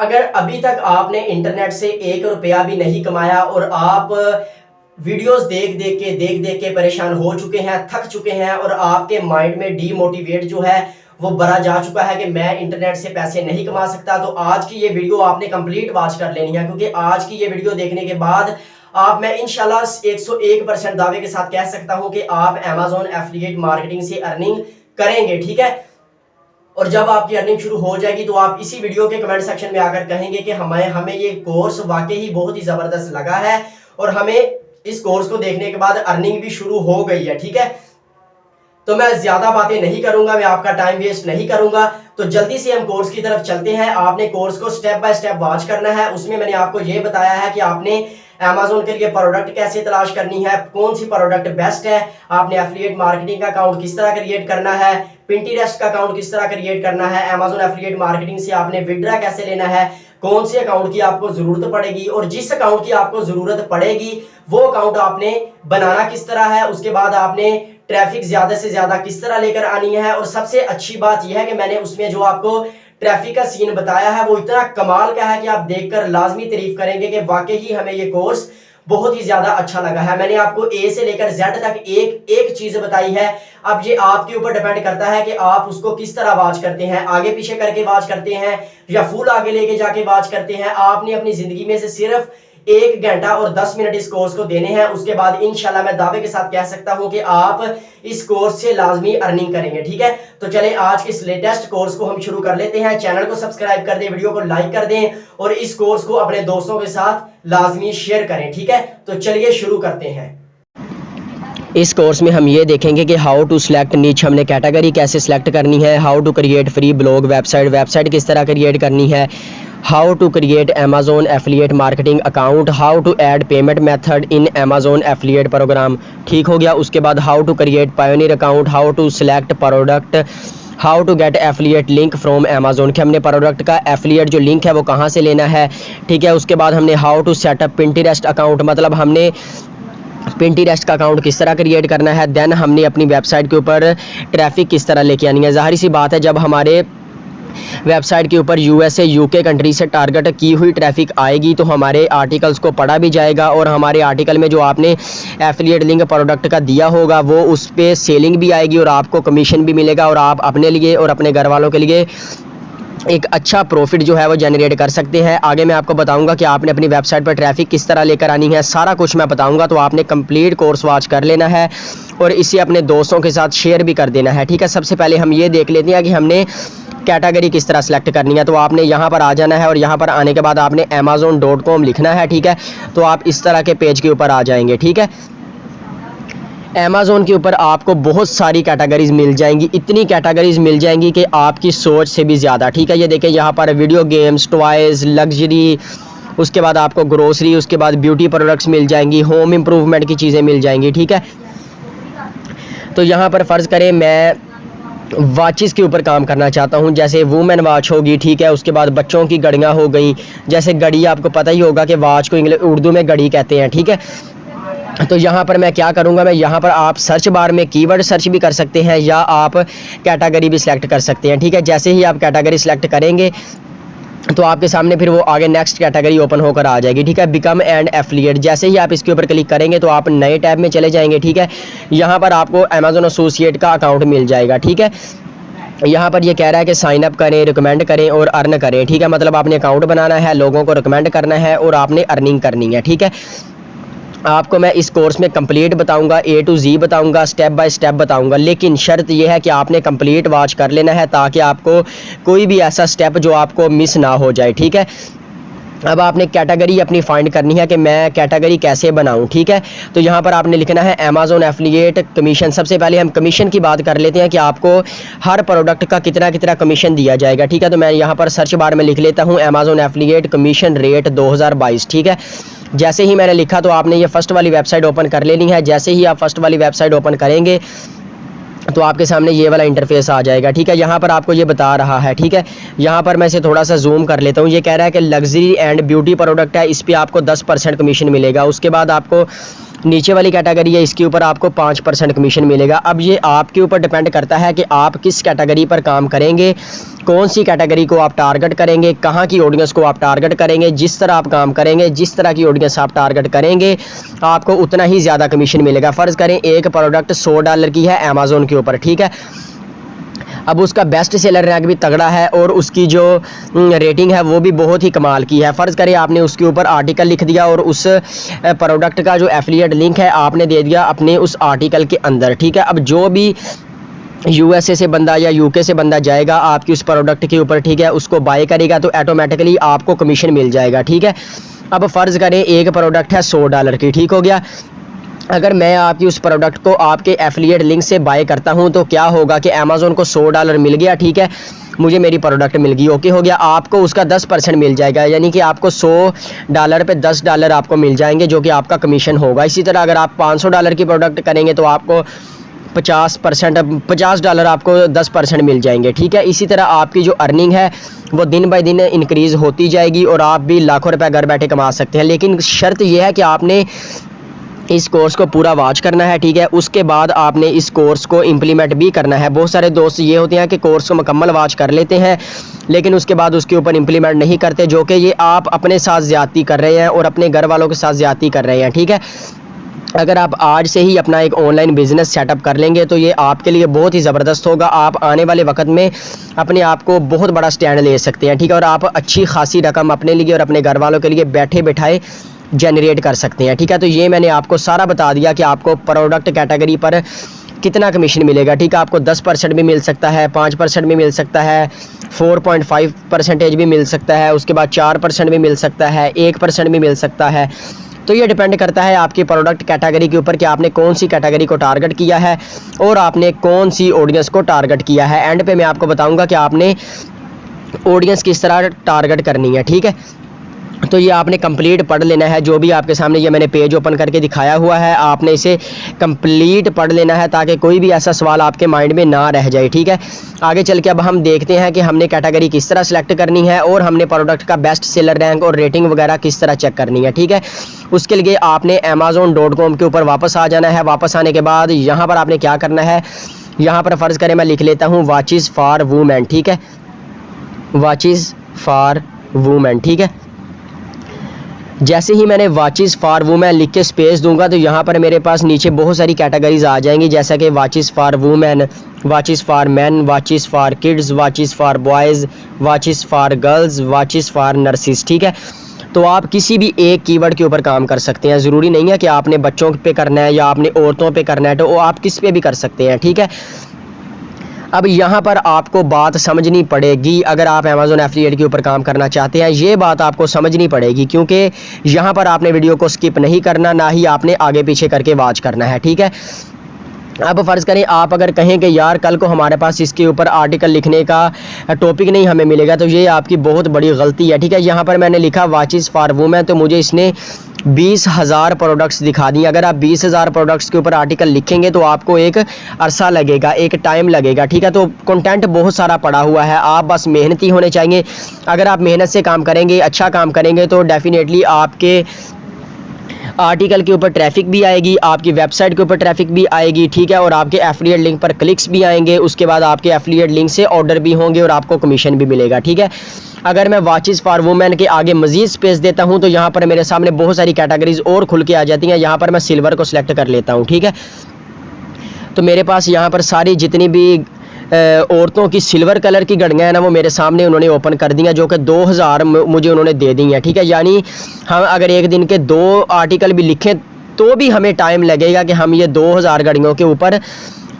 अगर अभी तक आपने इंटरनेट से 1 रुपया भी नहीं कमाया और आप वीडियोस देख देख के परेशान हो चुके हैं, थक चुके हैं और आपके माइंड में डीमोटिवेट जो है वो बढ़ा जा चुका है कि मैं इंटरनेट से पैसे नहीं कमा सकता, तो आज की ये वीडियो आपने कंप्लीट वॉच कर लेनी है, क्योंकि आज की ये वीडियो देखने के बाद मैं इंशाल्लाह 101% दावे के साथ कह सकता हूं कि आप Amazon एफिलिएट मार्केटिंग से अर्निंग करेंगे। ठीक है, और जब आपकी अर्निंग शुरू हो जाएगी तो आप इसी वीडियो के कमेंट सेक्शन में आकर कहेंगे कि हमें ये कोर्स वाकई ही बहुत ही जबरदस्त लगा है और हमें इस कोर्स को देखने के बाद अर्निंग भी शुरू हो गई है। ठीक है, तो मैं ज्यादा बातें नहीं करूंगा, मैं आपका टाइम वेस्ट नहीं करूंगा, तो जल्दी से हम कोर्स की तरफ चलते हैं। आपने कोर्स को स्टेप बाय स्टेप वॉच करना है। उसमें मैंने आपको ये बताया है कि आपने Amazon के लिए प्रोडक्ट कैसे तलाश करनी है, कौन सी प्रोडक्ट बेस्ट है, आपने एफिलिएट मार्केटिंग का अकाउंट किस तरह क्रिएट करना है, पिंटरेस्ट का अकाउंट किस तरह क्रिएट करना है, Amazon एफिलिएट मार्केटिंग से आपने विड्रा कैसे लेना है, कौन से अकाउंट की आपको जरूरत पड़ेगी और जिस अकाउंट की आपको जरूरत पड़ेगी वो अकाउंट आपने बनाना किस तरह है, उसके बाद आपने ट्रैफिक ज्यादा से ज्यादा किस तरह लेकर आनी है। और सबसे अच्छी बात यह है कि मैंने उसमें जो आपको ट्रैफिक का सीन बताया है वो इतना कमाल का है कि आप देखकर लाजमी तारीफ करेंगे कि वाकई ही हमें ये कोर्स बहुत ही ज्यादा अच्छा लगा है। मैंने आपको ए से लेकर जेड तक एक एक चीज बताई है। अब ये आपके ऊपर डिपेंड करता है कि आप उसको किस तरह वॉच करते हैं, आगे पीछे करके वॉच करते हैं या फुल आगे लेके जाके वॉच करते हैं। आपने अपनी जिंदगी में से सिर्फ 1 घंटा और 10 मिनट इस कोर्स को देने हैं, उसके बाद इंशाल्लाह मैं दावे के साथ कह सकता हूं कि आप इस कोर्स से लाजमी अर्निंग करेंगे। ठीक है, तो चलें आज के इस लेटेस्ट कोर्स को हम शुरू कर लेते हैं। चैनल को सब्सक्राइब कर दें, वीडियो को लाइक कर दें और इस कोर्स को अपने दोस्तों के साथ लाजमी शेयर करें। ठीक है, तो चलिए शुरू करते हैं। इस कोर्स में हम ये देखेंगे कि हाउ टू सिलेक्ट नीच, हमने कैटेगरी कैसे सिलेक्ट करनी है, how to create free blog website किस तरह क्रिएट करनी है, how to create Amazon affiliate marketing account, how to add payment method in Amazon affiliate program. ठीक हो गया। उसके बाद how to create Payoneer account, how to select product, how to get affiliate link from Amazon, कि हमने product का affiliate जो link है वो कहाँ से लेना है। ठीक है, उसके बाद हमने how to setup Pinterest account, मतलब हमने पिंटरेस्ट का अकाउंट किस तरह क्रिएट करना है। देन हमने अपनी वेबसाइट के ऊपर ट्रैफिक किस तरह लेके आनी है। ज़ाहिर सी बात है जब हमारे वेबसाइट के ऊपर USA UK कंट्री से टारगेट की हुई ट्रैफिक आएगी तो हमारे आर्टिकल्स को पढ़ा भी जाएगा और हमारे आर्टिकल में जो आपने एफिलिएट लिंक प्रोडक्ट का दिया होगा वो उस पर सेलिंग भी आएगी और आपको कमीशन भी मिलेगा और आप अपने लिए और अपने घर वालों के लिए एक अच्छा प्रॉफिट जो है वो जनरेट कर सकते हैं। आगे मैं आपको बताऊंगा कि आपने अपनी वेबसाइट पर ट्रैफिक किस तरह लेकर आनी है, सारा कुछ मैं बताऊंगा, तो आपने कंप्लीट कोर्स वॉच कर लेना है और इसे अपने दोस्तों के साथ शेयर भी कर देना है। ठीक है, सबसे पहले हम ये देख लेते हैं कि हमने कैटेगरी किस तरह सेलेक्ट करनी है। तो आपने यहाँ पर आ जाना है और यहाँ पर आने के बाद आपने Amazon.com लिखना है। ठीक है, तो आप इस तरह के पेज के ऊपर आ जाएंगे। ठीक है, Amazon के ऊपर आपको बहुत सारी कैटेगरीज मिल जाएंगी, इतनी कैटेगरीज मिल जाएंगी कि आपकी सोच से भी ज़्यादा। ठीक है, ये देखें यहाँ पर वीडियो गेम्स, टॉयज़, लग्जरी, उसके बाद आपको ग्रोसरी, उसके बाद ब्यूटी प्रोडक्ट्स मिल जाएंगी, होम इम्प्रूवमेंट की चीज़ें मिल जाएंगी। ठीक है, तो यहाँ पर फ़र्ज़ करें मैं वॉचेस के ऊपर काम करना चाहता हूँ, जैसे वुमेन वॉच होगी। ठीक है, उसके बाद बच्चों की घड़ियाँ हो गई, जैसे घड़ी आपको पता ही होगा कि वॉच को उर्दू में घड़ी कहते हैं। ठीक है, तो यहाँ पर मैं क्या करूँगा, मैं यहाँ पर आप सर्च बार में कीवर्ड सर्च भी कर सकते हैं या आप कैटेगरी भी सिलेक्ट कर सकते हैं। ठीक है, जैसे ही आप कैटेगरी सिलेक्ट करेंगे तो आपके सामने फिर वो आगे नेक्स्ट कैटेगरी ओपन होकर आ जाएगी। ठीक है, बिकम एंड एफिलिएट, जैसे ही आप इसके ऊपर क्लिक करेंगे तो आप नए टैब में चले जाएंगे। ठीक है, यहाँ पर आपको Amazon एसोसिएट का अकाउंट मिल जाएगा। ठीक है, यहाँ पर ये कह रहा है कि साइन अप करें, रिकमेंड करें और अर्न करें। ठीक है, मतलब आपने अकाउंट बनाना है, लोगों को रिकमेंड करना है और आपने अर्निंग करनी है। ठीक है, आपको मैं इस कोर्स में कंप्लीट बताऊंगा, A to Z बताऊंगा, स्टेप बाय स्टेप बताऊंगा, लेकिन शर्त यह है कि आपने कंप्लीट वॉच कर लेना है ताकि आपको कोई भी ऐसा स्टेप जो आपको मिस ना हो जाए। ठीक है, अब आपने कैटेगरी अपनी फाइंड करनी है कि मैं कैटेगरी कैसे बनाऊं। ठीक है, तो यहाँ पर आपने लिखना है Amazon एफिलिएट कमीशन। सबसे पहले हम कमीशन की बात कर लेते हैं कि आपको हर प्रोडक्ट का कितना कितना कमीशन दिया जाएगा। ठीक है, तो मैं यहाँ पर सर्च बार में लिख लेता हूँ Amazon एफिलिएट कमीशन रेट 2022। ठीक है, जैसे ही मैंने लिखा तो आपने ये फर्स्ट वाली वेबसाइट ओपन कर लेनी है। जैसे ही आप फर्स्ट वाली वेबसाइट ओपन करेंगे तो आपके सामने ये वाला इंटरफेस आ जाएगा। ठीक है, यहाँ पर आपको ये बता रहा है। ठीक है, यहाँ पर मैं इसे थोड़ा सा जूम कर लेता हूँ। ये कह रहा है कि लग्जरी एंड ब्यूटी प्रोडक्ट है, इस पर आपको 10% कमीशन मिलेगा। उसके बाद आपको नीचे वाली कैटेगरी है इसके ऊपर आपको 5% कमीशन मिलेगा। अब ये आपके ऊपर डिपेंड करता है कि आप किस कैटेगरी पर काम करेंगे, कौन सी कैटेगरी को आप टारगेट करेंगे, कहाँ की ऑडियंस को आप टारगेट करेंगे। जिस तरह आप काम करेंगे, जिस तरह की ऑडियंस आप टारगेट करेंगे, आपको उतना ही ज़्यादा कमीशन मिलेगा। फ़र्ज़ करें एक प्रोडक्ट $100 की है अमेज़ॉन के ऊपर, ठीक है। अब उसका बेस्ट सेलर रैंक भी तगड़ा है और उसकी जो रेटिंग है वो भी बहुत ही कमाल की है। फ़र्ज़ करें आपने उसके ऊपर आर्टिकल लिख दिया और उस प्रोडक्ट का जो एफिलिएट लिंक है आपने दे दिया अपने उस आर्टिकल के अंदर, ठीक है। अब जो भी USA से बंदा या UK से बंदा जाएगा आपकी उस प्रोडक्ट के ऊपर, ठीक है, उसको बाय करेगा तो ऑटोमेटिकली आपको कमीशन मिल जाएगा, ठीक है। अब फ़र्ज़ करें एक प्रोडक्ट है $100 की, ठीक हो गया। अगर मैं आपकी उस प्रोडक्ट को आपके एफिलिएट लिंक से बाय करता हूं तो क्या होगा कि अमेज़ॉन को $100 मिल गया, ठीक है, मुझे मेरी प्रोडक्ट मिल गई, ओके हो गया। आपको उसका 10% मिल जाएगा, यानी कि आपको $100 पे $10 आपको मिल जाएंगे जो कि आपका कमीशन होगा। इसी तरह अगर आप $500 की प्रोडक्ट करेंगे तो आपको $50 आपको 10% मिल जाएंगे, ठीक है। इसी तरह आपकी जो अर्निंग है वो दिन बाय दिन इंक्रीज़ होती जाएगी और आप भी लाखों रुपए घर बैठे कमा सकते हैं। लेकिन शर्त यह है कि आपने इस कोर्स को पूरा वॉच करना है, ठीक है। उसके बाद आपने इस कोर्स को इम्प्लीमेंट भी करना है। बहुत सारे दोस्त ये होते हैं कि कोर्स को मुकम्मल वॉच कर लेते हैं लेकिन उसके बाद उसके ऊपर इम्प्लीमेंट नहीं करते, जो कि ये आप अपने साथ ज़्यादती कर रहे हैं और अपने घर वालों के साथ ज़्यादती कर रहे हैं, ठीक है। अगर आप आज से ही अपना एक ऑनलाइन बिजनेस सेटअप कर लेंगे तो ये आपके लिए बहुत ही ज़बरदस्त होगा। आप आने वाले वक्त में अपने आप को बहुत बड़ा स्टैंड ले सकते हैं, ठीक है, और आप अच्छी खासी रकम अपने लिए और अपने घर वालों के लिए बैठे बैठाए जनरेट कर सकते हैं, ठीक है। तो ये मैंने आपको सारा बता दिया कि आपको प्रोडक्ट कैटेगरी पर कितना कमीशन मिलेगा, ठीक है। आपको 10% भी मिल सकता है, 5% भी मिल सकता है, 4.5% भी मिल सकता है, उसके बाद 4% भी मिल सकता है, 1% भी मिल सकता है। तो ये डिपेंड करता है आपकी प्रोडक्ट कैटेगरी के ऊपर कि आपने कौन सी कैटेगरी को टारगेट किया है और आपने कौन सी ऑडियंस को टारगेट किया है। एंड पे मैं आपको बताऊंगा कि आपने ऑडियंस किस तरह टारगेट करनी है, ठीक है। तो ये आपने कंप्लीट पढ़ लेना है, जो भी आपके सामने ये मैंने पेज ओपन करके दिखाया हुआ है आपने इसे कंप्लीट पढ़ लेना है ताकि कोई भी ऐसा सवाल आपके माइंड में ना रह जाए, ठीक है। आगे चल के अब हम देखते हैं कि हमने कैटेगरी किस तरह सेलेक्ट करनी है और हमने प्रोडक्ट का बेस्ट सेलर रैंक और रेटिंग वगैरह किस तरह चेक करनी है, ठीक है। उसके लिए आपने amazon.com के ऊपर वापस आ जाना है। वापस आने के बाद यहाँ पर आपने क्या करना है, यहाँ पर फ़र्ज़ करें मैं लिख लेता हूँ वॉचेस फॉर वुमेन, ठीक है, वॉचेस फॉर वुमेन, ठीक है। जैसे ही मैंने वॉचेस फॉर वुमेन लिख के स्पेस दूंगा तो यहाँ पर मेरे पास नीचे बहुत सारी कैटेगरीज आ जाएंगी, जैसा कि watches for women, watches for man, watches for kids, watches for boys, watches for girls, watches for nurses, ठीक है। तो आप किसी भी एक कीवर्ड के ऊपर काम कर सकते हैं, ज़रूरी नहीं है कि आपने बच्चों पे करना है या आपने औरतों पे करना है, तो आप किस पे भी कर सकते हैं, ठीक है। अब यहाँ पर आपको बात समझनी पड़ेगी, अगर आप अमेज़ॉन एफिलिएट के ऊपर काम करना चाहते हैं ये बात आपको समझनी पड़ेगी, क्योंकि यहाँ पर आपने वीडियो को स्किप नहीं करना, ना ही आपने आगे पीछे करके वॉच करना है, ठीक है। अब फ़र्ज़ करें आप अगर कहें कि यार कल को हमारे पास इसके ऊपर आर्टिकल लिखने का टॉपिक नहीं हमें मिलेगा, तो ये आपकी बहुत बड़ी गलती है, ठीक है। यहाँ पर मैंने लिखा वॉचेस फॉर वुमेन तो मुझे इसने 20,000 प्रोडक्ट्स दिखा दिए। अगर आप 20,000 प्रोडक्ट्स के ऊपर आर्टिकल लिखेंगे तो आपको एक अरसा लगेगा, एक टाइम लगेगा, ठीक है। तो कंटेंट बहुत सारा पड़ा हुआ है, आप बस मेहनती होने चाहिए। अगर आप मेहनत से काम करेंगे, अच्छा काम करेंगे तो डेफिनेटली आपके आर्टिकल के ऊपर ट्रैफिक भी आएगी, आपकी वेबसाइट के ऊपर ट्रैफिक भी आएगी, ठीक है, और आपके एफिलिएट लिंक पर क्लिक्स भी आएंगे। उसके बाद आपके एफिलिएट लिंक से ऑर्डर भी होंगे और आपको कमीशन भी मिलेगा, ठीक है। अगर मैं वॉचेस फॉर वुमेन के आगे मजीद स्पेस देता हूं तो यहाँ पर मेरे सामने बहुत सारी कैटेगरीज और खुल के आ जाती हैं। यहाँ पर मैं सिल्वर को सिलेक्ट कर लेता हूँ, ठीक है। तो मेरे पास यहाँ पर सारी जितनी भी औरतों की सिल्वर कलर की घड़ियाँ हैं ना वो मेरे सामने उन्होंने ओपन कर दी हैं, जो कि 2000 मुझे उन्होंने दे दी हैं, ठीक है। यानी हम अगर एक दिन के 2 आर्टिकल भी लिखें तो भी हमें टाइम लगेगा कि हम ये 2000 घड़ियों के ऊपर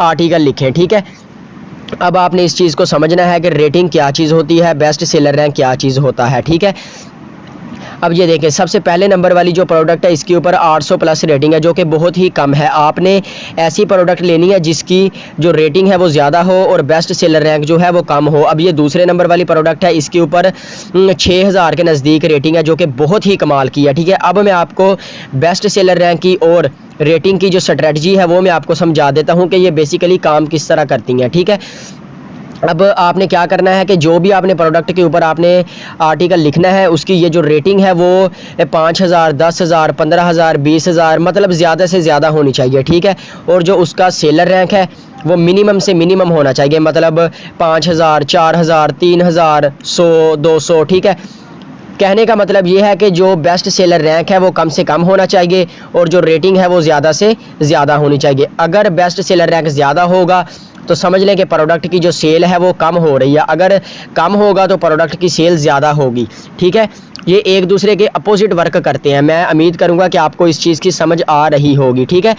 आर्टिकल लिखें, ठीक है। अब आपने इस चीज़ को समझना है कि रेटिंग क्या चीज़ होती है, बेस्ट सेलर रैंक क्या चीज़ होता है, ठीक है। अब ये देखें सबसे पहले नंबर वाली जो प्रोडक्ट है इसके ऊपर 800 प्लस रेटिंग है, जो कि बहुत ही कम है। आपने ऐसी प्रोडक्ट लेनी है जिसकी जो रेटिंग है वो ज़्यादा हो और बेस्ट सेलर रैंक जो है वो कम हो। अब ये दूसरे नंबर वाली प्रोडक्ट है, इसके ऊपर 6000 के नज़दीक रेटिंग है, जो कि बहुत ही कमाल की है, ठीक है। अब मैं आपको बेस्ट सेलर रैंक की और रेटिंग की जो स्ट्रेटजी है वो मैं आपको समझा देता हूँ कि ये बेसिकली काम किस तरह करती हैं, ठीक है। अब आपने क्या करना है कि जो भी आपने प्रोडक्ट के ऊपर आपने आर्टिकल लिखना है उसकी ये जो रेटिंग है वो 5,000, 10,000, 15,000, 20,000 मतलब ज़्यादा से ज़्यादा होनी चाहिए, ठीक है। और जो उसका सेलर रैंक है वो मिनिमम से मिनिमम होना चाहिए, मतलब 5,000, 4,000, 3,000, 100, 200, ठीक है। कहने का मतलब ये है कि जो बेस्ट सेलर रैंक है वो कम से कम होना चाहिए और जो रेटिंग है वो ज़्यादा से ज़्यादा होनी चाहिए। अगर बेस्ट सेलर रैंक ज़्यादा होगा तो समझ लें कि प्रोडक्ट की जो सेल है वो कम हो रही है, अगर कम होगा तो प्रोडक्ट की सेल ज़्यादा होगी, ठीक है। ये एक दूसरे के अपोजिट वर्क करते हैं। मैं उम्मीद करूँगा कि आपको इस चीज़ की समझ आ रही होगी, ठीक है।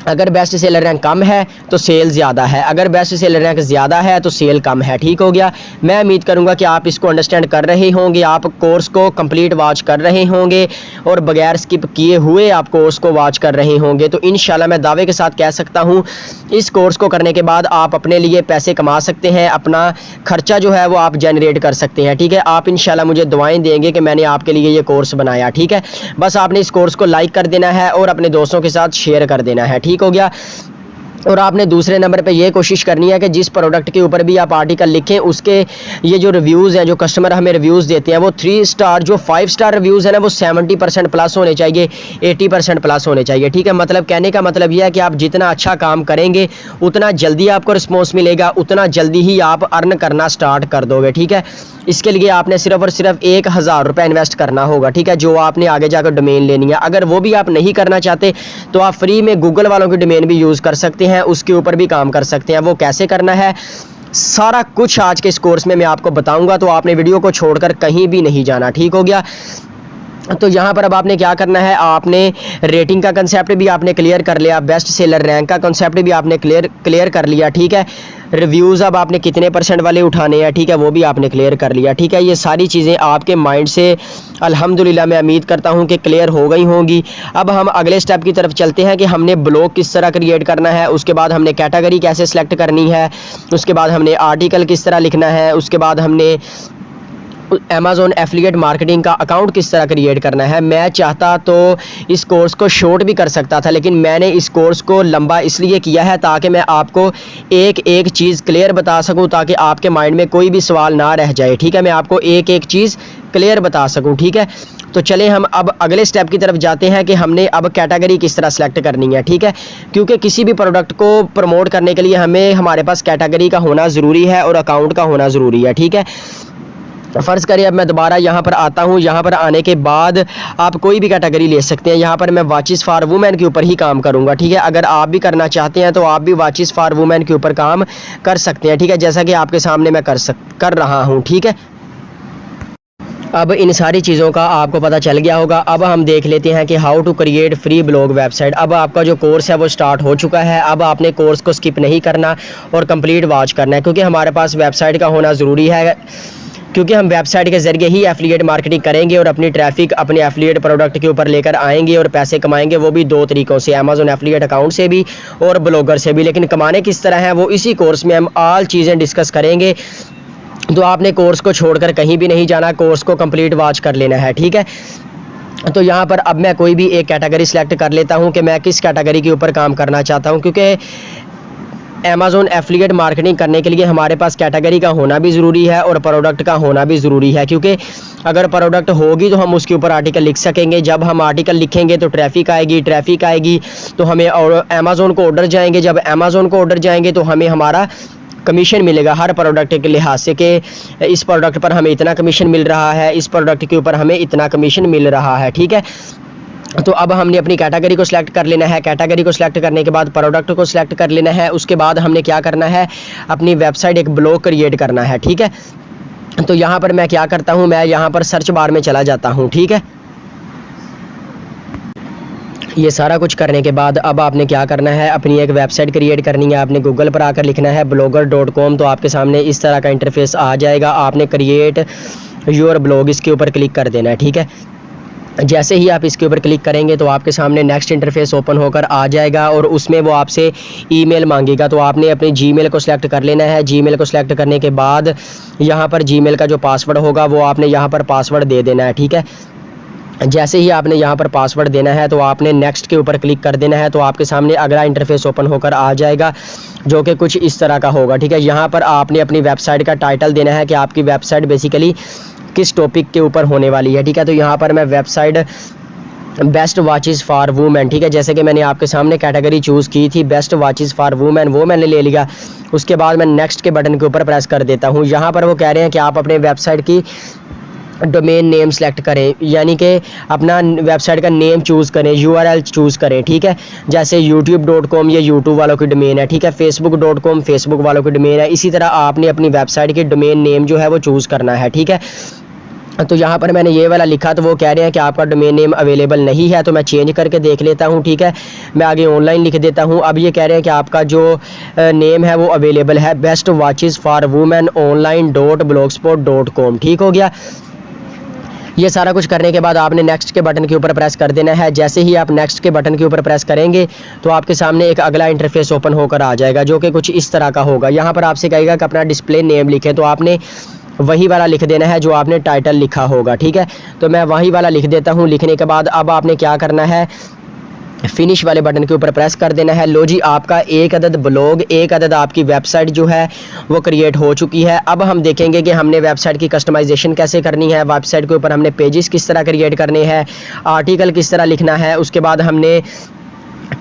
अगर बेस्ट सेलर रैंक कम है तो सेल ज़्यादा है, अगर बेस्ट सेलर रैंक ज़्यादा है तो सेल कम है, ठीक हो गया। मैं उम्मीद करूंगा कि आप इसको अंडरस्टैंड कर रहे होंगे, आप कोर्स को कंप्लीट वॉच कर रहे होंगे और बगैर स्किप किए हुए आप कोर्स को वॉच कर रहे होंगे। तो इंशाल्लाह मैं दावे के साथ कह सकता हूं इस कोर्स को करने के बाद आप अपने लिए पैसे कमा सकते हैं, अपना खर्चा जो है वो आप जनरेट कर सकते हैं, ठीक है। आप इंशाल्लाह मुझे दुआएं देंगे कि मैंने आपके लिए ये कोर्स बनाया, ठीक है। बस आपने इस कोर्स को लाइक कर देना है और अपने दोस्तों के साथ शेयर कर देना है, ठीक हो गया। और आपने दूसरे नंबर पे ये कोशिश करनी है कि जिस प्रोडक्ट के ऊपर भी आप आर्टिकल लिखें उसके ये जो रिव्यूज़ हैं, जो कस्टमर हमें रिव्यूज़ देते हैं वो 3 स्टार, जो 5 स्टार रिव्यूज़ है ना वो 70% प्लस होने चाहिए, 80% प्लस होने चाहिए, ठीक है। मतलब कहने का मतलब ये है कि आप जितना अच्छा काम करेंगे उतना जल्दी आपको रिस्पॉन्स मिलेगा, उतना जल्दी ही आप अर्न करना स्टार्ट कर दोगे, ठीक है। इसके लिए आपने सिर्फ और सिर्फ 1,000 रुपये इन्वेस्ट करना होगा, ठीक है, जो आपने आगे जाकर डोमेन लेनी है। अगर वो भी आप नहीं करना चाहते तो आप फ्री में गूगल वालों की डोमेन भी यूज़ कर सकते हैं, उसके ऊपर भी काम कर सकते हैं। वो कैसे करना है सारा कुछ आज के इस कोर्स में मैं आपको बताऊंगा, तो आपने वीडियो को छोड़कर कहीं भी नहीं जाना, ठीक हो गया। तो यहाँ पर अब आपने क्या करना है, आपने रेटिंग का कंसेप्ट भी आपने क्लियर कर लिया, बेस्ट सेलर रैंक का कंसेप्ट भी आपने क्लियर कर लिया, ठीक है। रिव्यूज़ अब आपने कितने % वाले उठाने हैं, ठीक है, वो भी आपने क्लियर कर लिया, ठीक है। ये सारी चीज़ें आपके माइंड से अल्हम्दुलिल्लाह मैं उम्मीद करता हूँ कि क्लियर हो गई होंगी। अब हम अगले स्टेप की तरफ चलते हैं कि हमने ब्लॉग किस तरह क्रिएट करना है, उसके बाद हमने कैटेगरी कैसे सेलेक्ट करनी है, उसके बाद हमने आर्टिकल किस तरह लिखना है, उसके बाद हमने अमेज़ॉन एफिलिएट मार्केटिंग का अकाउंट किस तरह क्रिएट करना है। मैं चाहता तो इस कोर्स को शॉर्ट भी कर सकता था, लेकिन मैंने इस कोर्स को लंबा इसलिए किया है ताकि मैं आपको एक एक चीज़ क्लियर बता सकूं, ताकि आपके माइंड में कोई भी सवाल ना रह जाए, ठीक है। मैं आपको एक एक चीज़ क्लियर बता सकूं, ठीक है। तो चले हम अब अगले स्टेप की तरफ जाते हैं कि हमने अब कैटेगरी किस तरह सेलेक्ट करनी है, ठीक है। क्योंकि किसी भी प्रोडक्ट को प्रमोट करने के लिए हमें हमारे पास कैटेगरी का होना ज़रूरी है और अकाउंट का होना ज़रूरी है, ठीक है। फ़र्ज़ करिए अब मैं दोबारा यहाँ पर आता हूँ, यहाँ पर आने के बाद आप कोई भी कैटेगरी ले सकते हैं। यहाँ पर मैं वॉचेस फॉर वुमेन के ऊपर ही काम करूँगा, ठीक है। अगर आप भी करना चाहते हैं तो आप भी वॉचेस फॉर वुमेन के ऊपर काम कर सकते हैं, ठीक है, जैसा कि आपके सामने मैं कर रहा हूँ, ठीक है। अब इन सारी चीज़ों का आपको पता चल गया होगा। अब हम देख लेते हैं कि how to create free blog website. अब आपका जो कोर्स है वो स्टार्ट हो चुका है। अब आपने कोर्स को स्किप नहीं करना और कंप्लीट वॉच करना है, क्योंकि हमारे पास वेबसाइट का होना ज़रूरी है, क्योंकि हम वेबसाइट के ज़रिए ही एफिलिएट मार्केटिंग करेंगे और अपनी ट्रैफिक अपने एफिलिएट प्रोडक्ट के ऊपर लेकर आएंगे और पैसे कमाएंगे, वो भी 2 तरीक़ों से, अमेज़ॉन एफिलिएट अकाउंट से भी और ब्लॉगर से भी। लेकिन कमाने किस तरह है वो इसी कोर्स में हम ऑल चीज़ें डिस्कस करेंगे। तो आपने कोर्स को छोड़कर कहीं भी नहीं जाना, कोर्स को कंप्लीट वॉच कर लेना है, ठीक है। तो यहाँ पर अब मैं कोई भी एक कैटेगरी सेलेक्ट कर लेता हूँ कि मैं किस कैटेगरी के ऊपर काम करना चाहता हूँ, क्योंकि अमेज़ॉन एफिलिएट मार्केटिंग करने के लिए हमारे पास कैटेगरी का होना भी ज़रूरी है और प्रोडक्ट का होना भी ज़रूरी है, क्योंकि अगर प्रोडक्ट होगी तो हम उसके ऊपर आर्टिकल लिख सकेंगे। जब हम आर्टिकल लिखेंगे तो ट्रैफिक आएगी तो हमें और अमेज़ॉन को ऑर्डर जाएंगे। जब अमेज़ॉन को ऑर्डर जाएंगे तो हमें हमारा कमीशन मिलेगा हर प्रोडक्ट के लिहाज से, कि इस प्रोडक्ट पर हमें इतना कमीशन मिल रहा है, इस प्रोडक्ट के ऊपर हमें इतना कमीशन मिल रहा है, ठीक है। तो अब हमने अपनी कैटेगरी को सिलेक्ट कर लेना है। कैटेगरी को सिलेक्ट करने के बाद प्रोडक्ट को सिलेक्ट कर लेना है। उसके बाद हमने क्या करना है, अपनी वेबसाइट एक ब्लॉग क्रिएट करना है, ठीक है। तो यहाँ पर मैं क्या करता हूँ, मैं यहाँ पर सर्च बार में चला जाता हूँ, ठीक है। ये सारा कुछ करने के बाद अब आपने क्या करना है, अपनी एक वेबसाइट क्रिएट करनी है। आपने गूगल पर आकर लिखना है blogger.com, तो आपके सामने इस तरह का इंटरफेस आ जाएगा। आपने क्रिएट योर ब्लॉग इसके ऊपर क्लिक कर देना है, ठीक है। जैसे ही आप इसके ऊपर क्लिक करेंगे तो आपके सामने नेक्स्ट इंटरफेस ओपन होकर आ जाएगा और उसमें वो आपसे ईमेल मांगेगा। तो आपने अपनी जीमेल को सिलेक्ट कर लेना है। जीमेल को सिलेक्ट करने के बाद यहाँ पर जीमेल का जो पासवर्ड होगा वो आपने यहाँ पर पासवर्ड दे देना है, ठीक है। जैसे ही आपने यहाँ पर पासवर्ड देना है तो आपने नेक्स्ट के ऊपर क्लिक कर देना है, तो आपके सामने अगला इंटरफेस ओपन होकर आ जाएगा जो कि कुछ इस तरह का होगा। ठीक है, यहाँ पर आपने अपनी वेबसाइट का टाइटल देना है कि आपकी वेबसाइट बेसिकली किस टॉपिक के ऊपर होने वाली है। ठीक है, तो यहाँ पर मैं website best watches for women, ठीक है, जैसे कि मैंने आपके सामने कैटेगरी चूज़ की थी बेस्ट वॉचेस फॉर वुमेन, वो मैंने ले लिया। उसके बाद मैं नेक्स्ट के बटन के ऊपर प्रेस कर देता हूँ। यहाँ पर वो कह रहे हैं कि आप अपने वेबसाइट की डोमेन नेम सेलेक्ट करें, यानी कि अपना वेबसाइट का नेम चूज़ करें, URL चूज़ करें। ठीक है, जैसे youtube.com ये यूट्यूब वालों की डोमेन है। ठीक है, facebook.com फेसबुक वालों की डोमेन है। इसी तरह आपने अपनी वेबसाइट की डोमेन नेम जो है वो चूज़ करना है। ठीक है, तो यहाँ पर मैंने ये वाला लिखा तो वो कह रहे हैं कि आपका डोमेन नेम अवेलेबल नहीं है, तो मैं चेंज करके देख लेता हूँ। ठीक है, मैं आगे ऑनलाइन लिख देता हूँ। अब ये कह रहे हैं कि आपका जो नेम है वो अवेलेबल है best watches for women online.blogspot.com। ठीक हो गया। ये सारा कुछ करने के बाद आपने नेक्स्ट के बटन के ऊपर प्रेस कर देना है। जैसे ही आप नेक्स्ट के बटन के ऊपर प्रेस करेंगे तो आपके सामने एक अगला इंटरफेस ओपन होकर आ जाएगा जो कि कुछ इस तरह का होगा। यहाँ पर आपसे कहेगा कि अपना डिस्प्ले नेम लिखें, तो आपने वही वाला लिख देना है जो आपने टाइटल लिखा होगा। ठीक है, तो मैं वही वाला लिख देता हूँ। लिखने के बाद अब आपने क्या करना है, फिनिश वाले बटन के ऊपर प्रेस कर देना है। लो जी, आपका एक अदद ब्लॉग, एक अदद आपकी वेबसाइट जो है वो क्रिएट हो चुकी है। अब हम देखेंगे कि हमने वेबसाइट की कस्टमाइजेशन कैसे करनी है, वेबसाइट के ऊपर हमने पेजेस किस तरह क्रिएट करने हैं, आर्टिकल किस तरह लिखना है, उसके बाद हमने